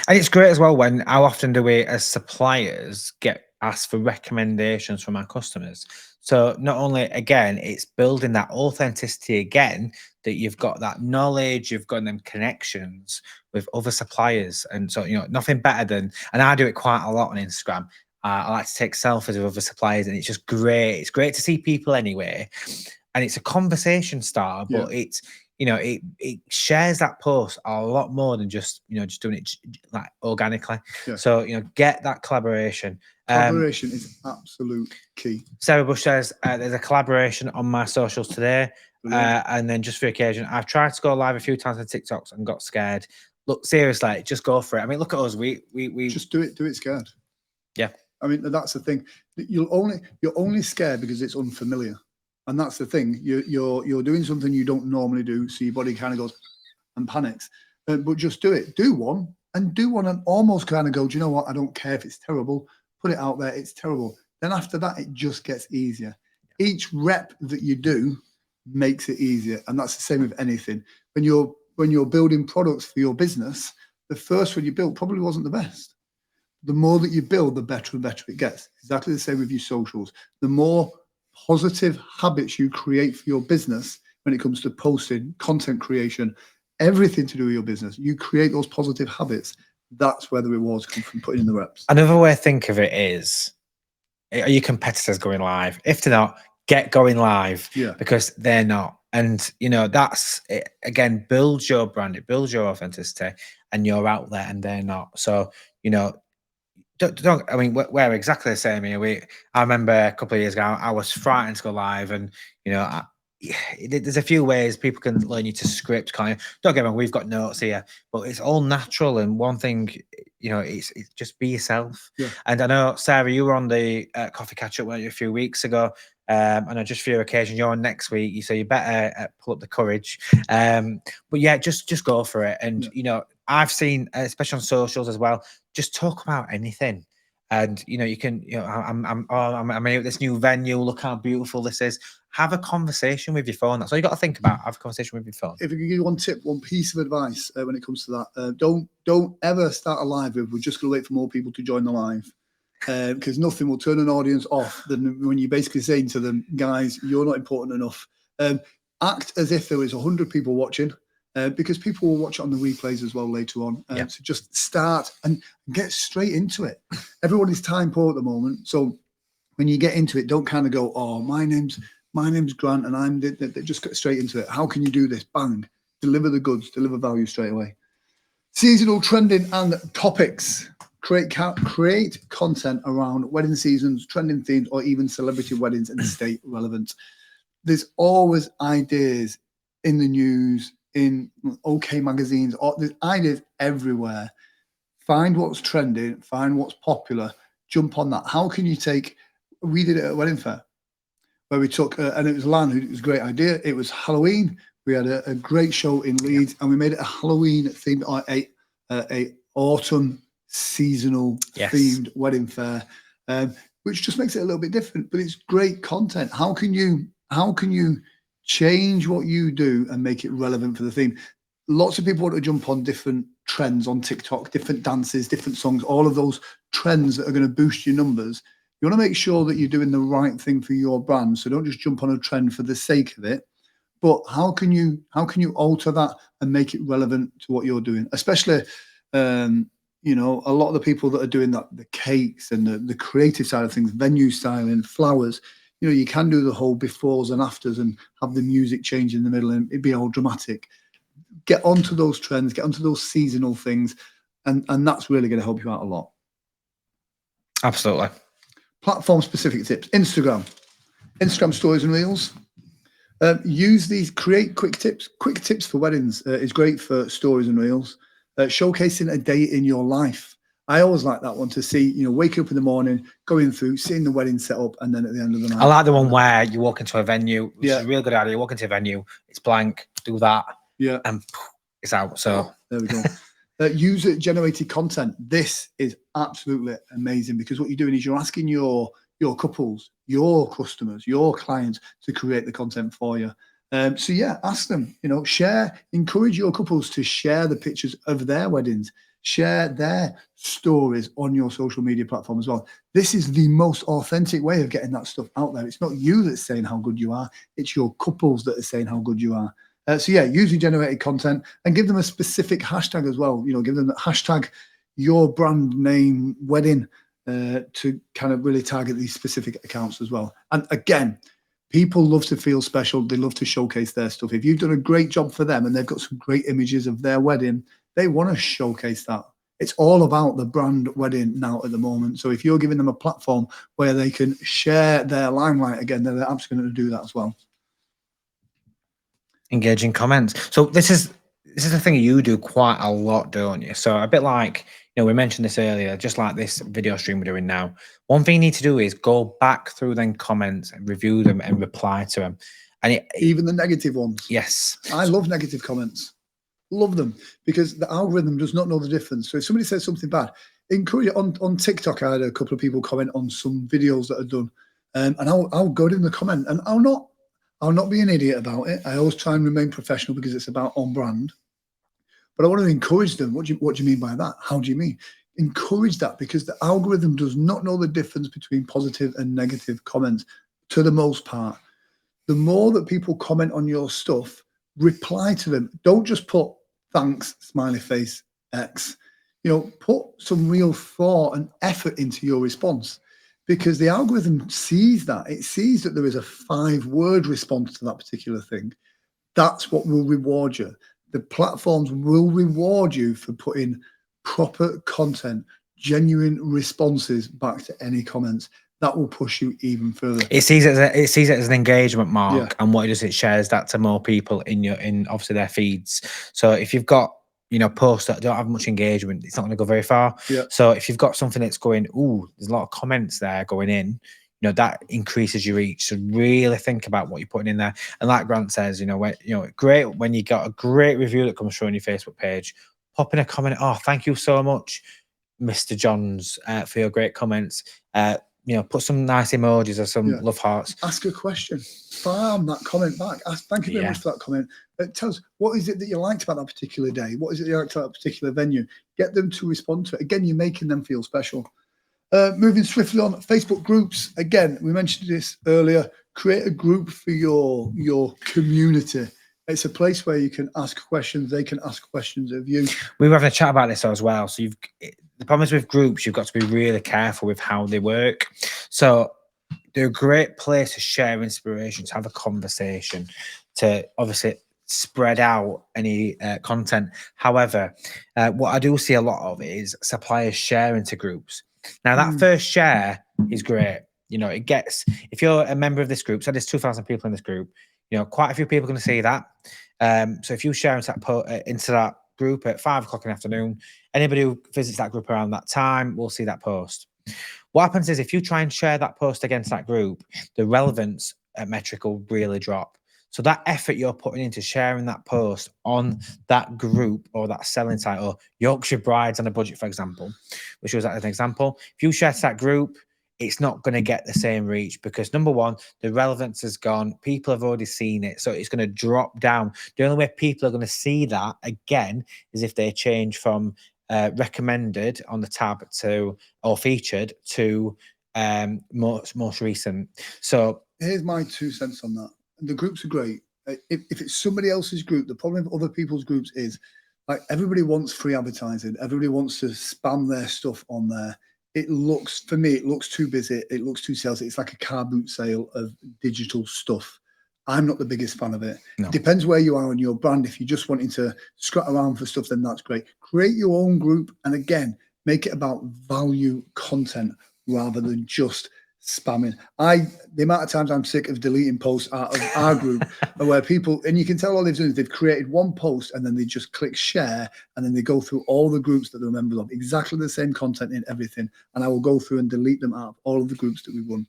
S1: And it's great as well when, how often do we as suppliers get asked for recommendations from our customers? So not only, again, it's building that authenticity again, that you've got that knowledge, you've got them connections with other suppliers. And so, nothing better than, and I do it quite a lot on Instagram. I like to take selfies with other suppliers, and it's just great. It's great to see people anyway. And it's a conversation starter, but it's, it shares that post a lot more than just doing it like organically. Yeah. So, get that collaboration.
S2: Collaboration is absolute key.
S1: Sarah Bush says there's a collaboration on my socials today. And then just for occasion, I've tried to go live a few times on TikToks and got scared. Look, seriously, just go for it. I mean, look at us. We
S2: just do it scared.
S1: Yeah.
S2: I mean, that's the thing. You're only scared because it's unfamiliar. And that's the thing. You're doing something you don't normally do, so your body kind of goes and panics. But just do it. Do one and almost kind of go, do you know what? I don't care if it's terrible. Put it out there. It's terrible. Then after that, it just gets easier. Each rep that you do makes it easier. And that's the same with anything. When you're building products for your business, the first one you built probably wasn't the best. The more that you build, the better and better it gets. Exactly the same with your socials. The more positive habits you create for your business when it comes to posting, content creation, everything to do with your business, you create those positive habits. That's where the rewards come from, putting in the reps.
S1: Another way to think of it is, are your competitors going live? If they're not, get going live, because they're not. And, that's it. Again, builds your brand, it builds your authenticity, and you're out there and they're not. So, I mean, we're exactly the same here. I remember a couple of years ago, I was frightened to go live, and there's a few ways people can learn you to script. Kind of, don't get me wrong, we've got notes here, but it's all natural. And one thing, it's just be yourself.
S2: Yeah.
S1: And I know, Sarah, you were on the coffee catch up, weren't you, a few weeks ago? And I just for your occasion, you're on next week, so you better pull up the courage. But yeah, just go for it. And I've seen, especially on socials as well, just talk about anything. And you can, I'm here at this new venue. Look how beautiful this is. Have a conversation with your phone. That's all you got to think about. Have a conversation with your phone.
S2: If I could give you one tip, one piece of advice when it comes to that, don't ever start a live with, we're just going to wait for more people to join the live. Because nothing will turn an audience off than when you're basically saying to them, guys, you're not important enough. Act as if there was 100 people watching. Because people will watch it on the replays as well later on. So just start and get straight into it. Everyone is time poor at the moment. So when you get into it, don't kind of go, oh, my name's Grant and just get straight into it. How can you do this? Bang. Deliver the goods, deliver value straight away. Seasonal trending and topics. Create content around wedding seasons, trending themes, or even celebrity weddings and stay relevant. There's always ideas in the news, in OK magazines, or there's ideas everywhere. Find what's trending, find what's popular, jump on that. How can you we did it at a wedding fair where we took, and it was Lan, it was a great idea. It was Halloween. We had a great show in Leeds and we made it a Halloween themed, or a autumn seasonal themed wedding fair, which just makes it a little bit different, but it's great content. How can you change what you do and make it relevant for the theme? Lots of people want to jump on different trends on TikTok, different dances, different songs, all of those trends that are going to boost your numbers. You want to make sure that you're doing the right thing for your brand. So don't just jump on a trend for the sake of it, but how can you alter that and make it relevant to what you're doing? Especially, a lot of the people that are doing that, the cakes and the creative side of things, venue styling, flowers, you can do the whole befores and afters and have the music change in the middle and it'd be all dramatic. Get onto those trends, get onto those seasonal things, and that's really going to help you out a lot.
S1: Absolutely.
S2: Platform specific tips. Instagram stories and reels. Use these, create quick tips for weddings is great for stories and reels. Showcasing a day in your life. I always like that one to see, wake up in the morning, going through, seeing the wedding set up, and then at the end of the night.
S1: I like the one where you walk into a venue, which is a real good idea. You walk into a venue, it's blank, do that, and it's out. So
S2: there we go. User-generated content. This is absolutely amazing because what you're doing is you're asking your couples, your customers, your clients to create the content for you. Ask them, encourage your couples to share the pictures of their weddings, share their stories on your social media platform as well. This is the most authentic way of getting that stuff out there. It's not you that's saying how good you are. It's your couples that are saying how good you are. User-generated content and give them a specific hashtag as well. Give them the hashtag your brand name wedding to kind of really target these specific accounts as well. And again, people love to feel special. They love to showcase their stuff. If you've done a great job for them and they've got some great images of their wedding, they want to showcase that. It's all about the brand wedding now at the moment. So if you're giving them a platform where they can share their limelight again, then they're absolutely going to do that as well.
S1: Engaging comments. So this is the thing you do quite a lot, don't you? So a bit like, we mentioned this earlier, just like this video stream we're doing now. One thing you need to do is go back through them comments and review them and reply to them. And
S2: even the negative ones.
S1: Yes.
S2: I love negative comments. Love them because the algorithm does not know the difference. So if somebody says something bad, encourage it. On TikTok, I had a couple of people comment on some videos that are done, and I'll go in the comment and I'll not be an idiot about it. I always try and remain professional because it's about on brand. But I want to encourage them. What do you mean by that? How do you mean? Encourage that because the algorithm does not know the difference between positive and negative comments to the most part. The more that people comment on your stuff, reply to them. Don't just put thanks, smiley face, X. Put some real thought and effort into your response because the algorithm sees that. It sees that there is a 5-word response to that particular thing. That's what will reward you. The platforms will reward you for putting proper content, genuine responses back to any comments. that will push you even further.
S1: It sees it as an engagement mark, and what it does, it shares that to more people in obviously their feeds. So if you've got posts that don't have much engagement, it's not going to go very far.
S2: Yeah.
S1: So if you've got something that's going, there's a lot of comments there going in, that increases your reach. So really think about what you're putting in there. And like Grant says, great when you got a great review that comes through on your Facebook page, pop in a comment. Oh, thank you so much, Mr. Johns, for your great comments. Put some nice emojis or some love hearts.
S2: Ask a question. Farm that comment back. Thank you very much for that comment. Tell us, what is it that you liked about that particular day? What is it you liked about that particular venue? Get them to respond to it. Again, you're making them feel special. Moving swiftly on, Facebook groups. Again, we mentioned this earlier. Create a group for your community. It's a place where you can ask questions. They can ask questions of you.
S1: We were having a chat about this as well. So the problem is with groups, you've got to be really careful with how they work. So they're a great place to share inspiration, to have a conversation, to obviously spread out any content. However, what I do see a lot of is suppliers share into groups. Now that first share is great. It gets, if you're a member of this group, so there's 2,000 people in this group, quite a few people are going to see that. So if you share into that group at 5 o'clock in the afternoon, anybody who visits that group around that time will see that post. What happens is if you try and share that post against that group, the relevance metric will really drop. So that effort you're putting into sharing that post on that group or that selling site, or Yorkshire Brides on a Budget, for example, which was an example, if you share to that group, it's not going to get the same reach because, number one, the relevance has gone. People have already seen it. So it's going to drop down. The only way people are going to see that again is if they change from recommended on the tab to, or featured, to most recent. So
S2: here's my 2 cents on that. The groups are great. If it's somebody else's group, the problem with other people's groups is like everybody wants free advertising. Everybody wants to spam their stuff on there. For me, it looks too busy. It looks too salesy. It's like a car boot sale of digital stuff. I'm not the biggest fan of it. No. It depends where you are on your brand. If you're just wanting to scrap around for stuff, then that's great. Create your own group. And again, make it about value content rather than just spamming. The amount of times I'm sick of deleting posts out of our group where people, and you can tell all they've done is they've created one post and then they just click share and then they go through all the groups that they're members of, exactly the same content in everything. And I will go through and delete them out of all of the groups that we've run.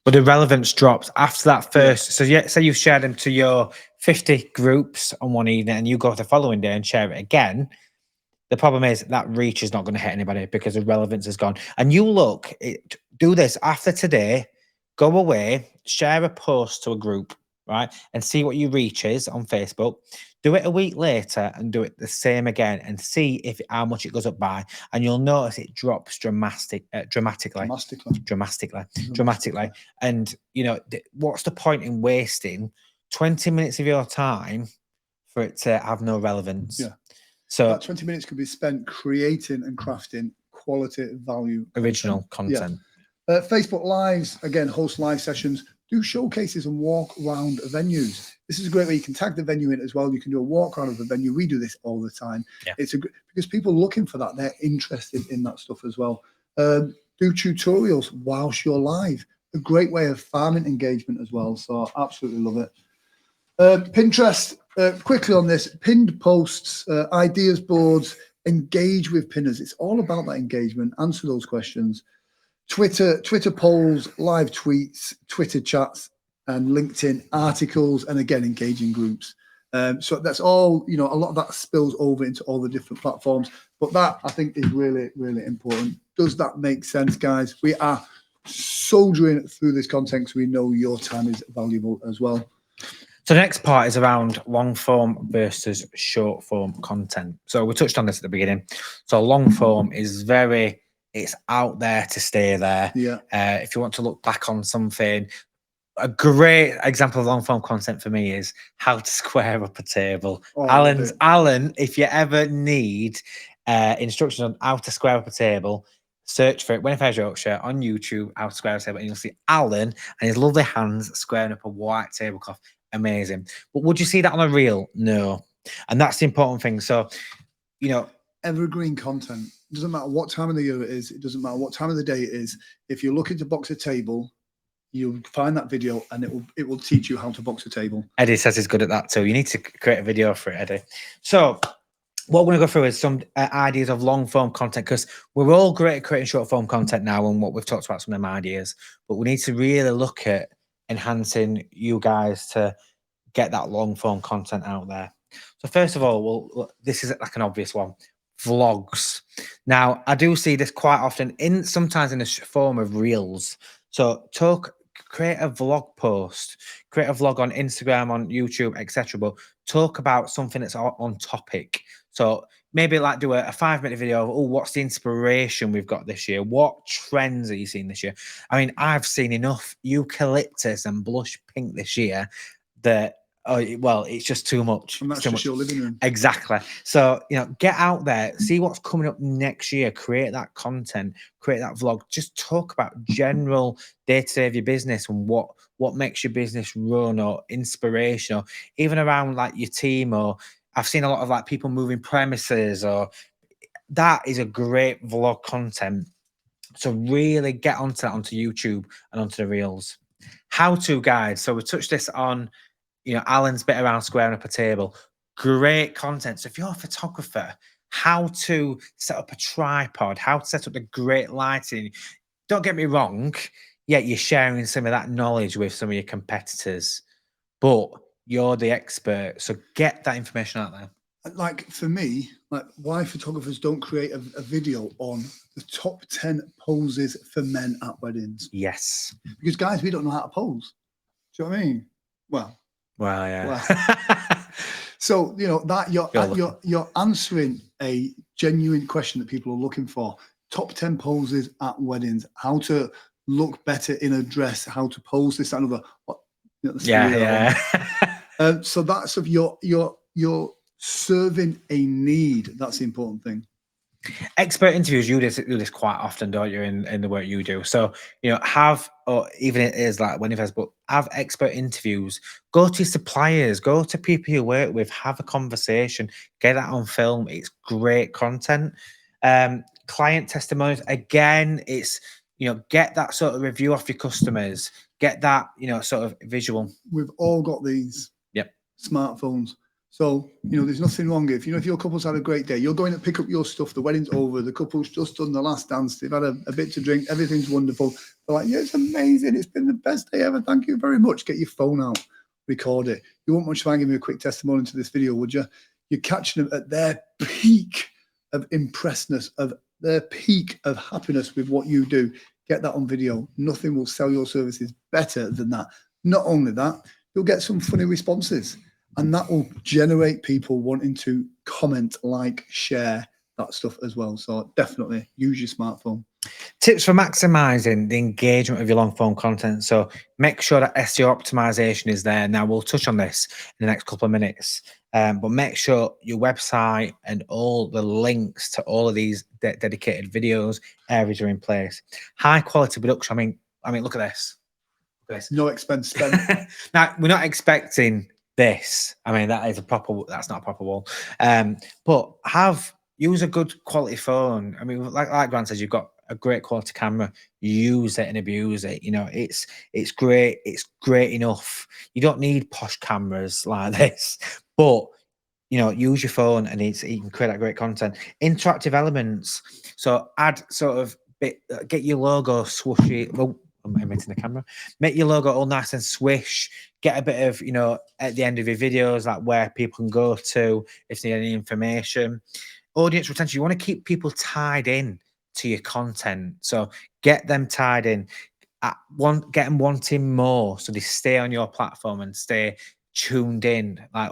S1: But the relevance drops after that first. So say you've shared them to your 50 groups on one evening and you go the following day and share it again. The problem is that reach is not going to hit anybody because the relevance is gone. And you do this after today, go away, share a post to a group, right? And see what your reach is on Facebook. Do it a week later and do it the same again and see how much it goes up by. And you'll notice it drops dramatically. And, what's the point in wasting 20 minutes of your time for it to have no relevance?
S2: Yeah.
S1: So
S2: that 20 minutes could be spent creating and crafting quality value
S1: original content.
S2: Facebook Lives, again, host live sessions, do showcases and walk around venues. This is a great way you can tag the venue in as well. You can do a walk around of the venue. We do this all the time. Yeah. Because people are looking for that. They're interested in that stuff as well. Do tutorials whilst you're live. A great way of farming engagement as well. So I absolutely love it. Pinterest, quickly on this, pinned posts, ideas boards, engage with pinners. It's all about that engagement. Answer those questions. Twitter polls, live tweets, Twitter chats, and LinkedIn articles, and again, engaging groups. So that's all, a lot of that spills over into all the different platforms. But that, I think, is really, really important. Does that make sense, guys? We are soldiering through this content because we know your time is valuable as well.
S1: So the next part is around long form versus short form content. So we touched on this at the beginning. So long form is it's out there to stay there.
S2: Yeah.
S1: If you want to look back on something, a great example of long form content for me is how to square up a table. Alan, if you ever need instructions on how to square up a table, search for it, When Affairs Yorkshire, on YouTube, how to square a table, and you'll see Alan and his lovely hands squaring up a white tablecloth. Amazing. But would you see that on a reel? No. And that's the important thing. So,
S2: evergreen content. It doesn't matter what time of the year it is. It doesn't matter what time of the day it is. If you're looking to box a table, you'll find that video and it will teach you how to box a table.
S1: Eddie says he's good at that too. You need to create a video for it, Eddie. So what we're going to go through is some ideas of long form content, because we're all great at creating short form content now, and what we've talked about, some of them ideas, but we need to really look at enhancing you guys to get that long form content out there. So first of all, this is like an obvious one. Vlogs. Now, I do see this quite often sometimes in the form of reels. So create a vlog post, create a vlog on Instagram, on YouTube, etc. But talk about something that's on topic. So maybe like do a 5-minute video of, oh, what's the inspiration we've got this year? What trends are you seeing this year? I mean, I've seen enough eucalyptus and blush pink this year that, it's just too much.
S2: And that's just your living room.
S1: Exactly. So, get out there, see what's coming up next year, create that content, create that vlog, just talk about general day-to-day of your business and what makes your business run, or inspiration, or even around like your team, or I've seen a lot of like people moving premises, or that is a great vlog content. So really get onto YouTube and onto the reels. How-to guides. So we touched this on, Alan's bit around squaring up a table. Great content. So if you're a photographer, how to set up a tripod, how to set up the great lighting. Don't get me wrong, yet you're sharing some of that knowledge with some of your competitors, but you're the expert. So get that information out there.
S2: Like for me, like why photographers don't create a video on the top 10 poses for men at weddings.
S1: Yes.
S2: Because guys, we don't know how to pose. Do you know what I mean?
S1: Well, yeah.
S2: So, that you're answering a genuine question that people are looking for. Top 10 poses at weddings, how to look better in a dress, how to pose this and other. So that's of you're serving a need. That's the important thing.
S1: Expert interviews, you do this quite often, don't you, in the work you do? So, have, or even it is like when you've had, but have expert interviews, go to suppliers, go to people you work with, have a conversation, get that on film. It's great content. Client testimonials, again, it's, get that sort of review off your customers, get that, sort of visual.
S2: We've all got these smartphones. So, there's nothing wrong if your couple's had a great day, you're going to pick up your stuff, the wedding's over, the couple's just done the last dance, they've had a bit to drink, everything's wonderful. They're like, yeah, it's amazing, it's been the best day ever, thank you very much. Get your phone out, record it. You won't much mind giving me a quick testimony to this video, would you? You're catching them at their peak of impressedness, of their peak of happiness with what you do. Get that on video. Nothing will sell your services better than that. Not only that, you'll get some funny responses. And that will generate people wanting to comment, like, share that stuff as well. So definitely use your smartphone.
S1: Tips for maximizing the engagement of your long form content. So make sure that SEO optimization is there. Now we'll touch on this in the next couple of minutes, but make sure your website and all the links to all of these dedicated videos areas are in place. High quality production. I mean, look at this.
S2: No expense spent.
S1: Now we're not expecting this. I mean, that's not a proper wall. But use a good quality phone. I mean, like Grant says, you've got a great quality camera. Use it and abuse it. It's great. It's great enough. You don't need posh cameras like this, but use your phone and you can create that great content. Interactive elements. So add sort of get your logo swooshy. Well, I'm hitting the camera. Make your logo all nice and swish. Get a bit of, at the end of your videos, like where people can go to if they need any information. Audience retention. You want to keep people tied in to your content. So get them tied in. Get them wanting more, so they stay on your platform and stay tuned in. Like,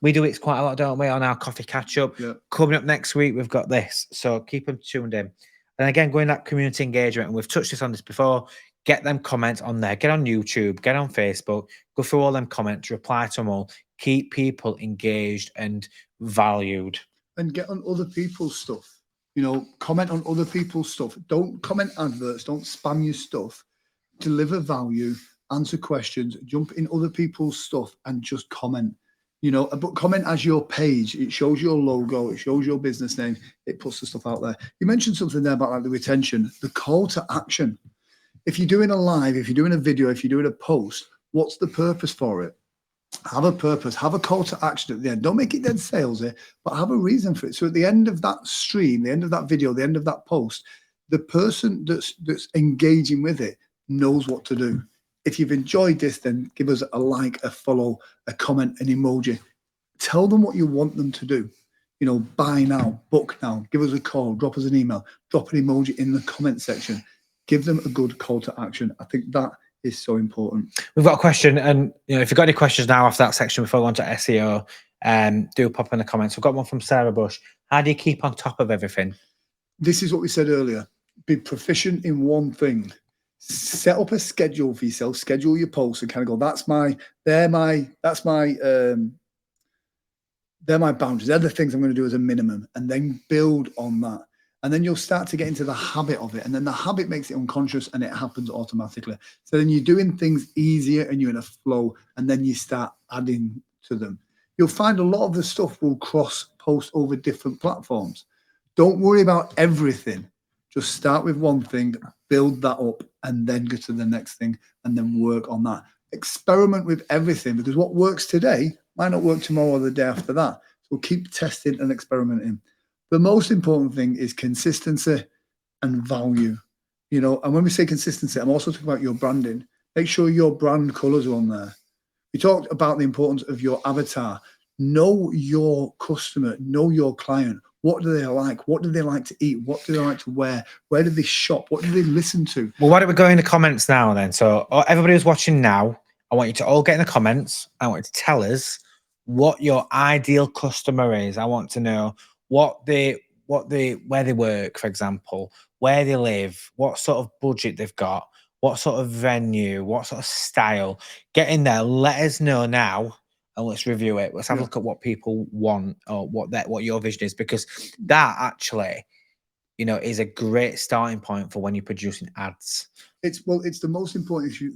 S1: we do it quite a lot, don't we, on our coffee catch up?
S2: Yeah.
S1: Coming up next week, we've got this. So keep them tuned in. And again, going that community engagement, and we've touched this on this before, get them comments on there, get on YouTube, get on Facebook, go through all them comments, reply to them all, keep people engaged and valued.
S2: And get on other people's stuff. Comment on other people's stuff. Don't comment adverts, don't spam your stuff. Deliver value, answer questions, jump in other people's stuff and just comment. You know, but comment as your page. It shows your logo, it shows your business name, it puts the stuff out there. You mentioned something there about like the retention, the call to action. If you're doing a live, if you're doing a video, if you're doing a post, what's the purpose for it? Have a purpose, have a call to action at the end. Don't make it dead salesy, but have a reason for it. So at the end of that stream, the end of that video, the end of that post, the person that's engaging with it knows what to do. If you've enjoyed this, then give us a like, a follow, a comment, an emoji. Tell them what you want them to do. You know, buy now, book now, give us a call, drop us an email, drop an emoji in the comment section. Give them a good call to action. I think that is so important.
S1: We've got a question, and you know, if you've got any questions now after that section before we go on to SEO, do pop in the comments. We've got one from Sarah Bush. How do you keep on top of everything?
S2: This is what we said earlier. Be proficient in one thing. Set up a schedule for yourself. Schedule your posts and kind of go, they're my boundaries. They're the things I'm going to do as a minimum, and then build on that. And then you'll start to get into the habit of it. And then the habit makes it unconscious and it happens automatically. So then you're doing things easier and you're in a flow, and then you start adding to them. You'll find a lot of the stuff will cross post over different platforms. Don't worry about everything. Just start with one thing, build that up, and then go to the next thing and then work on that. Experiment with everything, because what works today might not work tomorrow or the day after that. So keep testing and experimenting. The most important thing is consistency and value, you know. And when we say consistency, I'm also talking about your branding. Make sure your brand colors are on there. We talked about the importance of your avatar. Know your customer, know your client. What do they like? What do they like to eat? What do they like to wear? Where do they shop? What do they listen to?
S1: Well, why don't we go in the comments now then? So everybody who's watching now, I want you to all get in the comments. I want you to tell us what your ideal customer is. I want to know where they work, for example, where they live, what sort of budget they've got, what sort of venue, what sort of style. Get in there, let us know now, and let's review it. Let's have a look at what people want, or what your vision is, because that actually, you know, is a great starting point for when you're producing ads.
S2: It's the most important issue.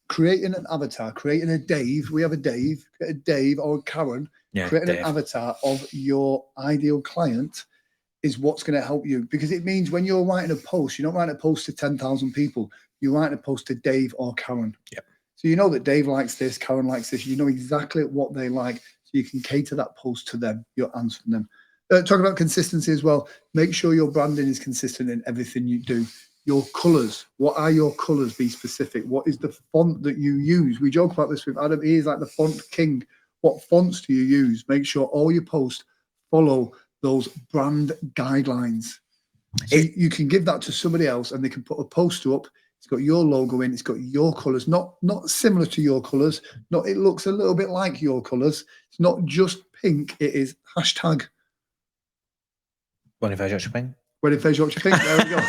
S2: Creating an avatar, creating a Dave. We have a Dave or a Karen.
S1: Yeah,
S2: creating
S1: Dave.
S2: An avatar of your ideal client is what's going to help you, because it means when you're writing a post, you're not writing a post to 10,000 people. You're writing a post to Dave or Karen.
S1: Yep.
S2: So you know that Dave likes this, Karen likes this. You know exactly what they like, so you can cater that post to them. You're answering them. Talking about consistency as well. Make sure your branding is consistent in everything you do. Your colors. What are your colors? Be specific. What is the font that you use? We joke about this with Adam. He is like the font king. What fonts do you use? Make sure all your posts follow those brand guidelines. So you can give that to somebody else, and they can put a poster up. It's got your logo in. It's got your colors, not similar to your colors. Not it looks a little bit like your colors. It's not just pink. It is hashtag.
S1: When if I judge pink?
S2: When if I judge pink? There we go.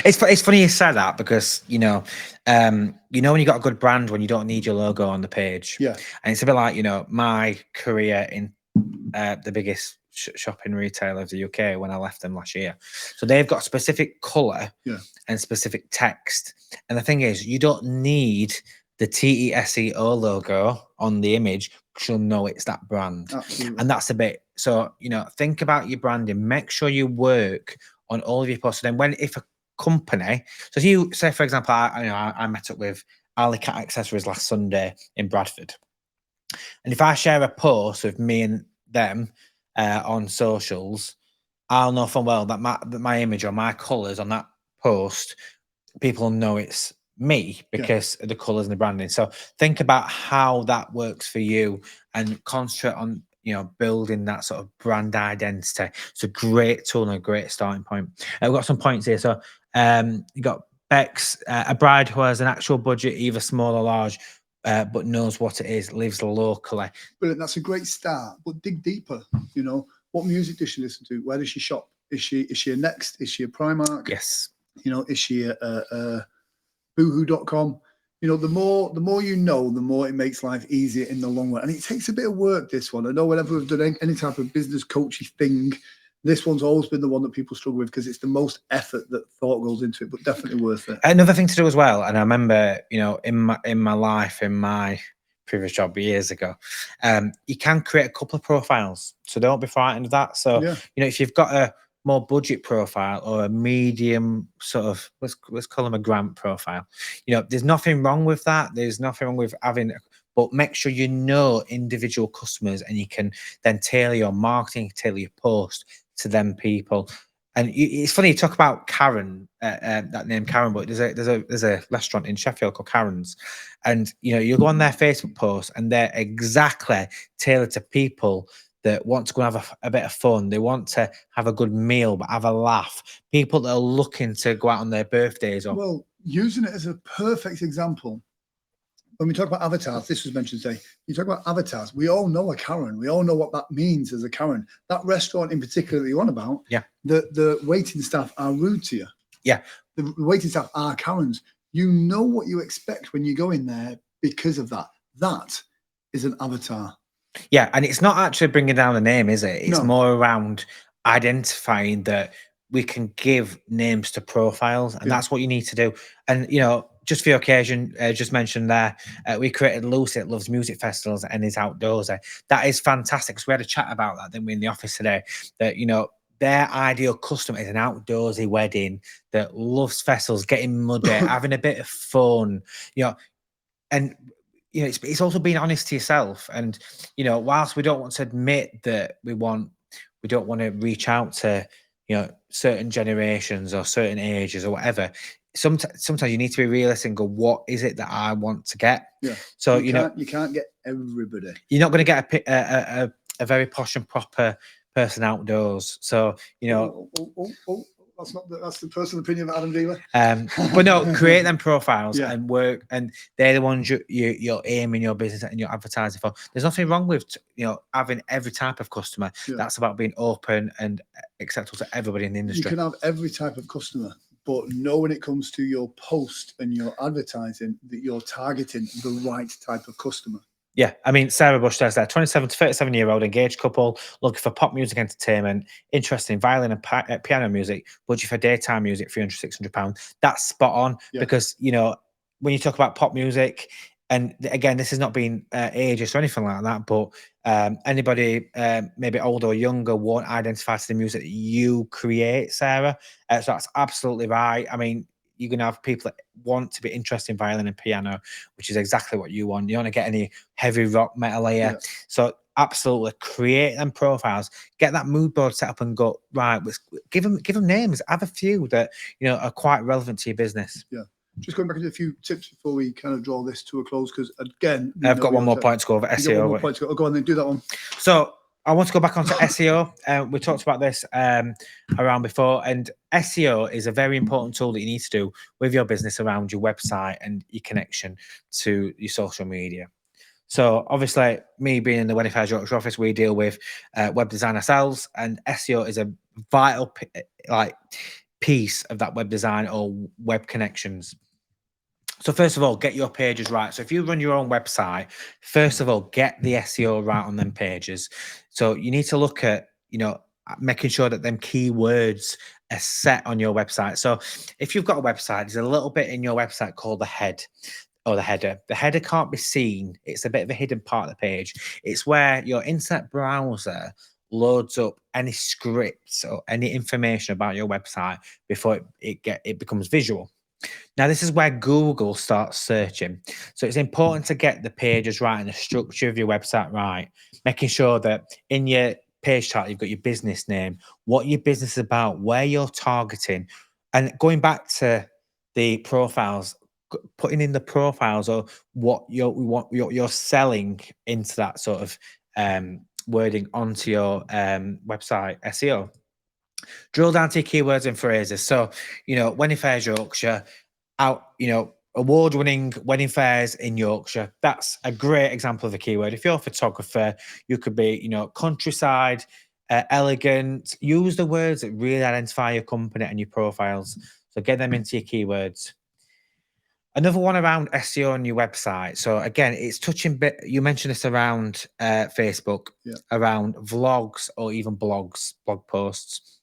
S1: It's funny you said that, because you know when you got a good brand, when you don't need your logo on the page.
S2: Yeah.
S1: And it's a bit like, you know, my career in the biggest shopping retailer of the UK when I left them last year. So they've got specific color and specific text. And the thing is, you don't need the TESEO logo on the image, because you'll know it's that brand.
S2: Absolutely.
S1: And that's a bit. So, you know, think about your branding. Make sure you work on all of your posts. So then if a company, so if you say, for example, I met up with Ali Cat Accessories last Sunday in Bradford. And if I share a post with me and them on socials, I'll know full well that my image or my colours on that post, people know it's me because of the colours and the branding. So think about how that works for you and concentrate on, you know, building that sort of brand identity. It's a great tool and a great starting point. We've got some points here. So you got Bex, a bride who has an actual budget, either small or large, but knows what it is, lives locally.
S2: Brilliant. That's a great start, but dig deeper. You know, what music does she listen to? Where does she shop? Is she a Next? Is she a Primark?
S1: Yes.
S2: You know, is she a Boohoo.com? You know, the more you know, the more it makes life easier in the long run. And it takes a bit of work, this one. I know whenever we've done any type of business coachy thing, this one's always been the one that people struggle with, because it's the most effort that thought goes into it, but definitely worth it.
S1: Another thing to do as well, and I remember, you know, in my life, in my previous job years ago. You can create a couple of profiles, so don't be frightened of that. So
S2: Yeah.
S1: if you've got a more budget profile or a medium sort of, let's call them a grant profile, there's nothing wrong with that. There's nothing wrong with having, but make sure you know individual customers, and you can then tailor your marketing, tailor your post to them people. And it's funny you talk about Karen, that name Karen, but there's a restaurant in Sheffield called Karen's, and you go on their Facebook post, and they're exactly tailored to people that want to go and have a bit of fun. They want to have a good meal, but have a laugh. People that are looking to go out on their birthdays.
S2: Well, using it as a perfect example, when we talk about avatars, this was mentioned today. You talk about avatars. We all know a Karen. We all know what that means as a Karen. That restaurant in particular that you're on about,
S1: yeah,
S2: the waiting staff are rude to you.
S1: Yeah,
S2: the waiting staff are Karens. You know what you expect when you go in there because of that. That is an avatar.
S1: Yeah, and it's not actually bringing down the name, is it? It's more around identifying that we can give names to profiles, and that's what you need to do. And just for the occasion, just mentioned there, we created Lucy that loves music festivals and is outdoorsy. That is fantastic, because we had a chat about that, didn't we, in the office today? That their ideal customer is an outdoorsy wedding that loves festivals, getting muddy, having a bit of fun, and it's also being honest to yourself. And whilst we don't want to admit that we don't want to reach out to certain generations or certain ages or whatever, sometimes you need to be realistic and go, what is it that I want to get?
S2: Yeah.
S1: So
S2: you can't get everybody.
S1: You're not going to get a very posh and proper person outdoors. So
S2: that's the personal opinion of Adam Dealer.
S1: But no, create them profiles and work, and they're the ones you're aiming your business and you're advertising for. There's nothing wrong with having every type of customer. That's about being open and acceptable to everybody in the industry.
S2: You can have every type of customer, but know when it comes to your post and your advertising that you're targeting the right type of customer.
S1: Yeah, I mean, Sarah Bush says there, 27 to 37-year-old engaged couple looking for pop music entertainment, interested in violin and piano music, budget for daytime music, £300-600. That's spot on, because, when you talk about pop music, and again, this is not being ageist or anything like that, but anybody maybe older or younger won't identify to the music that you create, Sarah. So that's absolutely right. I mean, you're going to have people that want to be interested in violin and piano, which is exactly what you want. You don't want to get any heavy rock metal here. Yeah. So absolutely create them profiles, get that mood board set up and go, right, give them names. Have a few that, are quite relevant to your business.
S2: Yeah. Just going back into a few tips before we kind of draw this to a close, because again,
S1: I've got one more point to go over SEO.
S2: One more point to go. Go on then, do that one.
S1: So I want to go back onto SEO. We talked about this around before, and SEO is a very important tool that you need to do with your business around your website and your connection to your social media. So obviously, me being in the Wedding Fairs Yorkshire office, we deal with web design ourselves, and SEO is a vital piece of that web design or web connections. So first of all, get your pages right. So if you run your own website, first of all, get the SEO right on them pages. So you need to look at, making sure that them keywords are set on your website. So if you've got a website, there's a little bit in your website called the head or the header. The header can't be seen. It's a bit of a hidden part of the page. It's where your internet browser loads up any scripts or any information about your website before it becomes visual. Now, this is where Google starts searching. So it's important to get the pages right and the structure of your website right, making sure that in your page title, you've got your business name, what your business is about, where you're targeting. And going back to the profiles, putting in the profiles or what you're selling into that sort of wording onto your website SEO. Drill down to your keywords and phrases. So, Wedding Fairs Yorkshire, award-winning wedding fairs in Yorkshire. That's a great example of a keyword. If you're a photographer, you could be, countryside, elegant. Use the words that really identify your company and your profiles. So get them into your keywords. Another one around SEO on your website. So again, it's touching bit. You mentioned this around Facebook, around vlogs or even blog posts.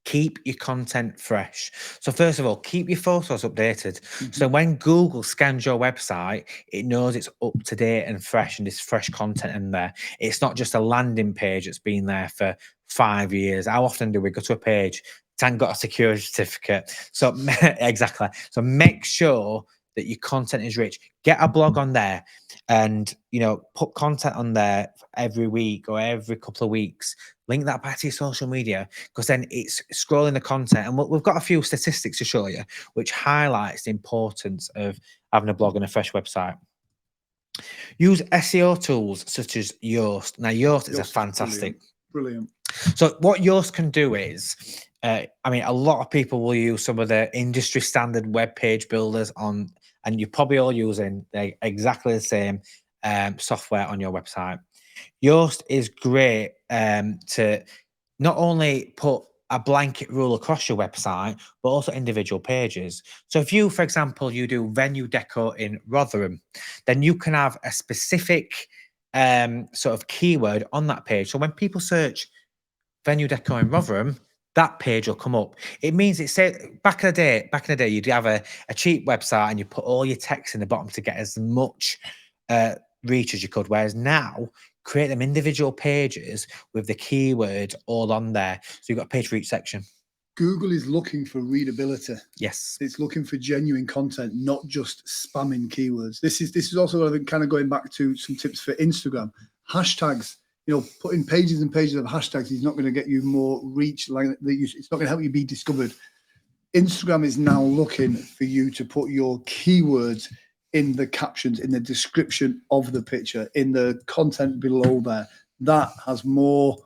S1: keep your content fresh. So first of all, keep your photos updated. So when Google scans your website, it knows it's up to date and fresh and there's fresh content in there. It's not just a landing page that's been there for 5 years. How often do we go to a page? It hasn't got a security certificate. So exactly. So make sure that your content is rich. Get a blog on there and put content on there every week or every couple of weeks. Link that back to your social media, because then it's scrolling the content. And we've got a few statistics to show you, which highlights the importance of having a blog and a fresh website. Use SEO tools such as Yoast. Now, Yoast is a fantastic.
S2: Brilliant.
S1: So what Yoast can do is, a lot of people will use some of the industry standard web page builders on, and you're probably all using exactly the same software on your website. Yoast is great to not only put a blanket rule across your website, but also individual pages. So if you, for example, you do venue decor in Rotherham, then you can have a specific sort of keyword on that page. So when people search venue decor in Rotherham, that page will come up. It means it said back in the day, you'd have a cheap website and you put all your text in the bottom to get as much reach as you could. Whereas now, create them individual pages with the keyword all on there. So you've got a page for each section.
S2: Google is looking for readability.
S1: Yes.
S2: It's looking for genuine content, not just spamming keywords. This is also, I think, kind of going back to some tips for Instagram. Hashtags, putting pages and pages of hashtags is not going to get you more reach. It's not going to help you be discovered. Instagram is now looking for you to put your keywords in the captions, in the description of the picture, in the content below there. That has more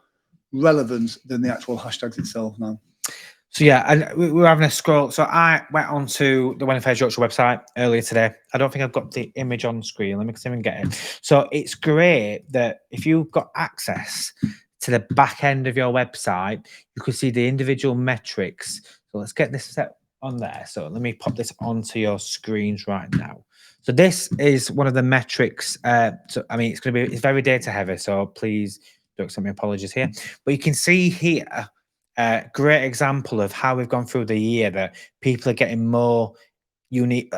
S2: relevance than the actual hashtags itself now.
S1: So yeah, and we were having a scroll. So I went onto the When Affairs Yorkshire website earlier today. I don't think I've got the image on screen. Let me see if I can get it. So it's great that if you've got access to the back end of your website, you can see the individual metrics. So let's get this set on there. So let me pop this onto your screens right now. So this is one of the metrics. It's very data heavy. So please don't accept my apologies here. But you can see here, great example of how we've gone through the year, that people are getting more unique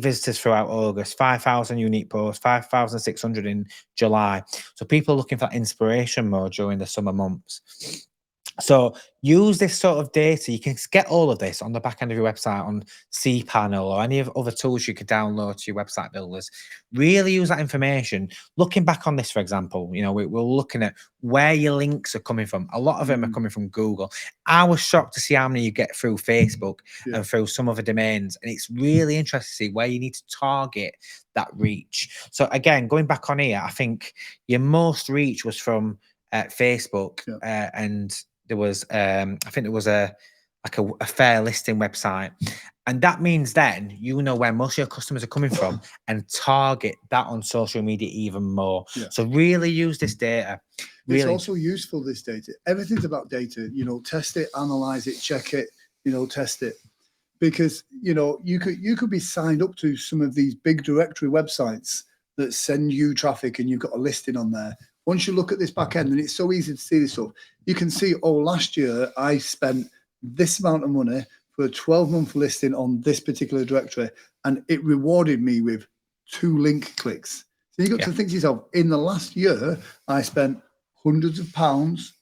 S1: visitors throughout August, 5,000 unique posts, 5,600 in July. So people are looking for that inspiration more during the summer months. So use this sort of data. You can get all of this on the back end of your website on cPanel or any of other tools you could download to your website builders. Really use that information. Looking back on this, for example, we're looking at where your links are coming from. A lot of them are coming from Google. I was shocked to see how many you get through Facebook and through some other domains. And it's really interesting to see where you need to target that reach. So again, going back on here, I think your most reach was from Facebook and there was I think there was a fair listing website, and that means then where most of your customers are coming from and target that on social media even more. So really use this data.
S2: It's also useful, this data. Everything's about data. Test it, analyze it, check it, test it, because you could be signed up to some of these big directory websites that send you traffic and you've got a listing on there. Once you look at this back end, and it's so easy to see this stuff, you can see, last year I spent this amount of money for a 12-month listing on this particular directory, and it rewarded me with 2 link clicks. So you got to think to yourself, in the last year, I spent hundreds of pounds,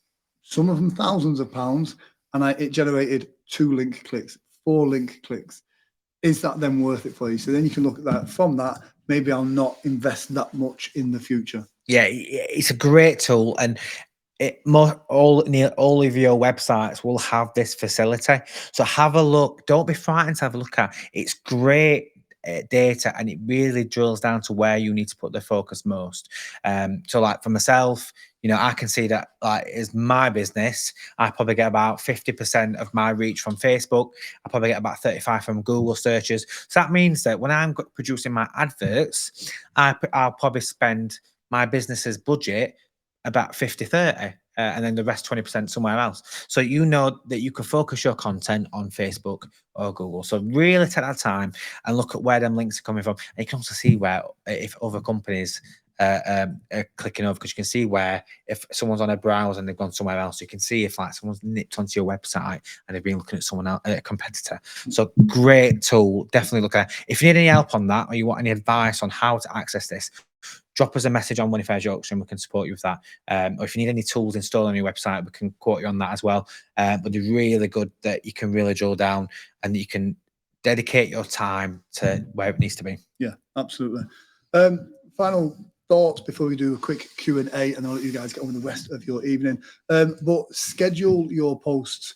S2: some of them thousands of pounds, and it generated 2 link clicks, 4 link clicks. Is that then worth it for you? So then you can look at that. From that, maybe I'll not invest that much in the future.
S1: Yeah, it's a great tool, and all of your websites will have this facility. So have a look. Don't be frightened to have a look at. It's great data, and it really drills down to where you need to put the focus most. So like for myself, I can see that is my business. I probably get about 50% of my reach from Facebook. I probably get about 35 from Google searches. So that means that when I'm producing my adverts, I'll probably spend my business's budget about 50-30 and then the rest 20% somewhere else. So that you can focus your content on Facebook or Google. So really take that time and look at where them links are coming from. And you can also see if other companies clicking over, because you can see where if someone's on a browser and they've gone somewhere else, you can see if like someone's nipped onto your website and they've been looking at someone else, a competitor. So great tool, definitely look at it. If you need any help on that, or you want any advice on how to access this, drop us a message on Winifred's Yorkshire and we can support you with that. Or if you need any tools installed on your website, we can quote you on that as well. But they're really good that you can really drill down and you can dedicate your time to where it needs to be.
S2: Yeah, absolutely. Final thoughts before we do a quick Q&A, and I'll let you guys get on with the rest of your evening. But schedule your posts.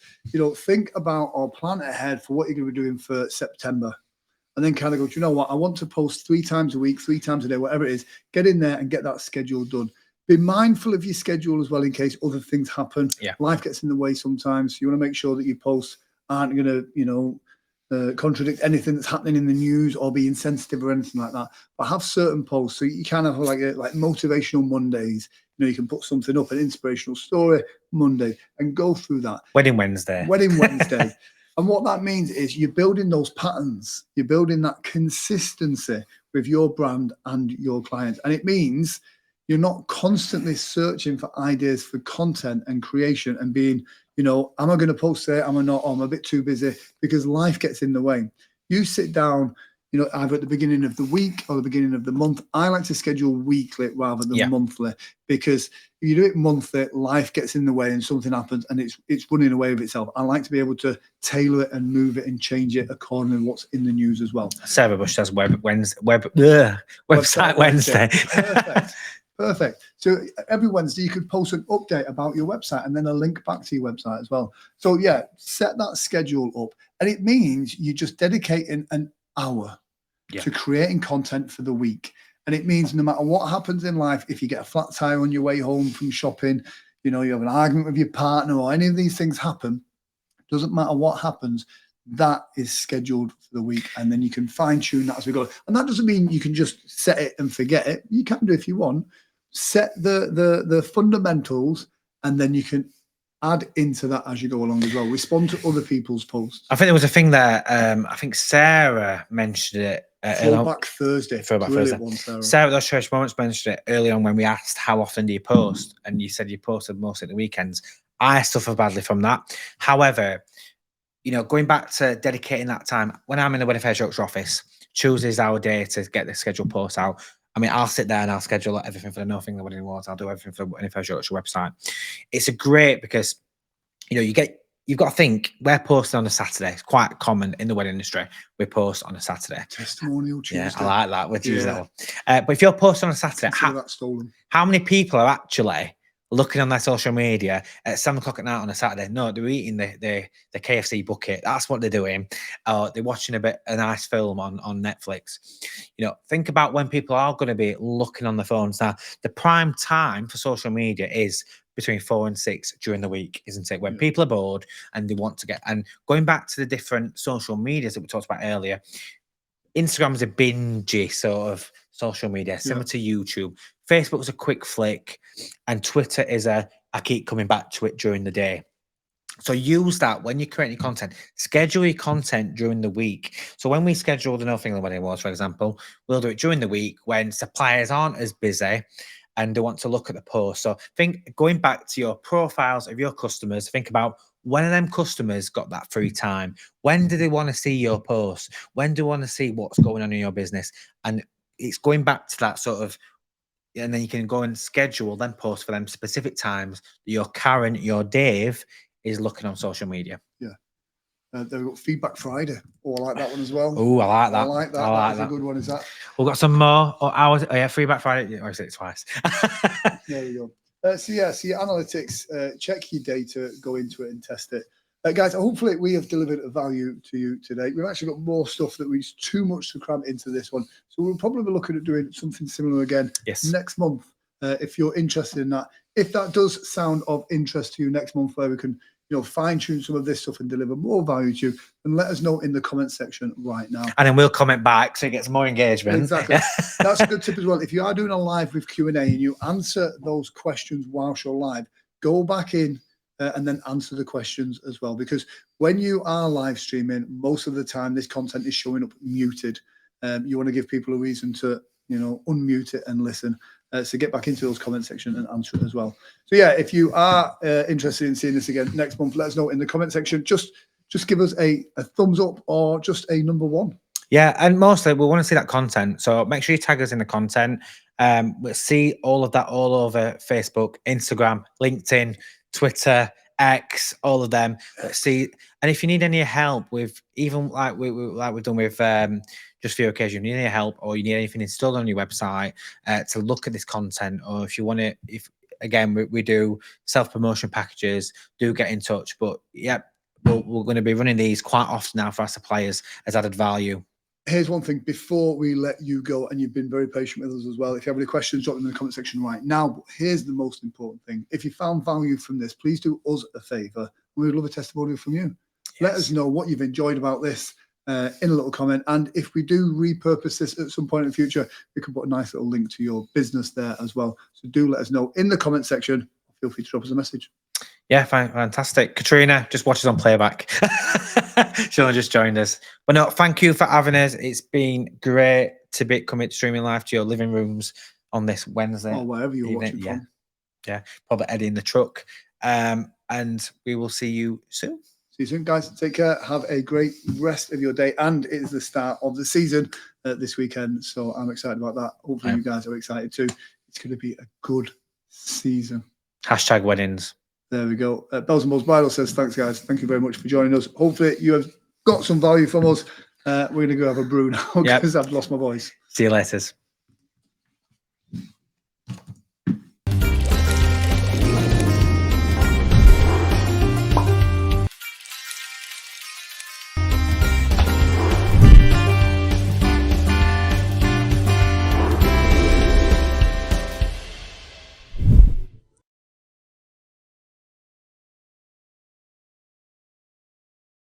S2: Think about or plan ahead for what you're going to be doing for September. And then kind of go, do you know what? I want to post 3 times a week, 3 times a day, whatever it is. Get in there and get that schedule done. Be mindful of your schedule as well in case other things happen.
S1: Yeah.
S2: Life gets in the way sometimes. You want to make sure that your posts aren't going to, contradict anything that's happening in the news or be insensitive or anything like that. But have certain posts. So you kind of have like motivational Mondays. You can put something up, an inspirational story Monday, and go through that.
S1: Wedding Wednesday.
S2: And what that means is you're building those patterns. You're building that consistency with your brand and your clients. And it means you're not constantly searching for ideas for content and creation and being, am I going to post there? Am I not? Oh, I'm a bit too busy, because life gets in the way. You sit down, either at the beginning of the week or the beginning of the month. I like to schedule weekly rather than monthly, because if you do it monthly, life gets in the way and something happens and it's running away with itself. I like to be able to tailor it and move it and change it according to what's in the news as well.
S1: Sarah Bush says website Wednesday.
S2: Perfect. So every Wednesday you could post an update about your website and then a link back to your website as well. So yeah, set that schedule up, and it means you're just dedicating an hour to creating content for the week. And it means no matter what happens in life, if you get a flat tire on your way home from shopping, you have an argument with your partner, or any of these things happen, doesn't matter what happens, that is scheduled for the week. And then you can fine tune that as we go. And that doesn't mean you can just set it and forget it. You can do if you want. Set the fundamentals, and then you can add into that as you go along as well. Respond to other people's posts.
S1: I think there was a thing there. I think Sarah mentioned it.
S2: Throwback Thursday.
S1: Sarah at those Church Moments mentioned it early on when we asked how often do you post, and you said you posted mostly at the weekends. I suffer badly from that. However, going back to dedicating that time, when I'm in the Winifred Yorkshire office, Tuesday's our day to get the scheduled post out. I mean, I'll sit there and I'll schedule everything for the Nothing the Wedding Awards. I'll do everything for the Winifred Yorkshire website. It's a great, because you've got to think, we're posting on a Saturday. It's quite common in the wedding industry. We post on a Saturday.
S2: Testimonial Tuesday.
S1: Yeah, I like that. We'll use that one. But if you're posting on a Saturday, how many people are actually looking on their social media at 7 o'clock at night on a Saturday? No, they're eating the KFC bucket. That's what they're doing. They're watching a nice film on Netflix. Think about when people are going to be looking on their phones. Now, the prime time for social media is between 4 and 6 during the week, isn't it? When people are bored and they want to get, and going back to the different social medias that we talked about earlier, Instagram's a bingey sort of social media, similar to YouTube. Facebook's a quick flick, and Twitter is I keep coming back to it during the day. So use that when you're creating your content. Schedule your content during the week. So when we schedule the Nothing the Wedding Awards, for example, we'll do it during the week when suppliers aren't as busy and they want to look at the post. So going back to your profiles of your customers, think about when have them customers got that free time? When do they want to see your post? When do they want to see what's going on in your business? And it's going back to that sort of, and then you can go and schedule them posts for them specific times that your Karen, your Dave is looking on social media.
S2: Yeah. They've got Feedback Friday. Oh, I like that one as well.
S1: Oh, I like that.
S2: I like that. That's a good one, is that?
S1: We've got some more. Feedback Friday. I said it twice.
S2: There you go. So your analytics, check your data, go into it and test it. Guys, hopefully we have delivered a value to you today. We've actually got more stuff that was too much to cram into this one. So we'll probably be looking at doing something similar again next month, if you're interested in that. If that does sound of interest to you next month, where we can fine tune some of this stuff and deliver more value to you, and let us know in the comment section right now.
S1: And then we'll comment back so it gets more engagement.
S2: Exactly. That's a good tip as well. If you are doing a live with Q&A and you answer those questions whilst you're live, go back in and then answer the questions as well. Because when you are live streaming, most of the time this content is showing up muted. You want to give people a reason to unmute it and listen. So get back into those comment section and answer it as well. So yeah, if you are interested in seeing this again next month, let us know in the comment section. Just give us a thumbs up or just a number 1.
S1: Yeah, and mostly we want to see that content. So make sure you tag us in the content. We'll see all of that all over Facebook, Instagram, LinkedIn, Twitter, X, all of them. Let's see. And if you need any help with even like we've done with just for your occasion, you need any help or you need anything installed on your website to look at this content, or if you want it, if again we do self-promotion packages, do get in touch. But yeah, we're going to be running these quite often now for our suppliers as added value.
S2: Here's one thing before we let you go, and you've been very patient with us as well. If you have any questions, drop them in the comment section right now. But here's the most important thing. If you found value from this, please do us a favor. We would love a testimonial from you. Yes. Let us know what you've enjoyed about this in a little comment. And if we do repurpose this at some point in the future, we can put a nice little link to your business there as well. So do let us know in the comment section. Feel free to drop us a message.
S1: Yeah, fantastic. Katrina just watches on playback. She only just joined us. But no, thank you for having us. It's been great to be coming streaming live to your living rooms on this Wednesday.
S2: Or wherever you're watching from.
S1: Yeah, probably Eddie in the truck. And we will see you soon.
S2: See you soon, guys. Take care. Have a great rest of your day. And it is the start of the season this weekend. So I'm excited about that. Hopefully you guys are excited too. It's going to be a good season.
S1: Hashtag weddings.
S2: There we go. Bells and Balls Bridal says, thanks, guys. Thank you very much for joining us. Hopefully you have got some value from us. We're going to go have a brew now because I've lost my voice.
S1: See you later.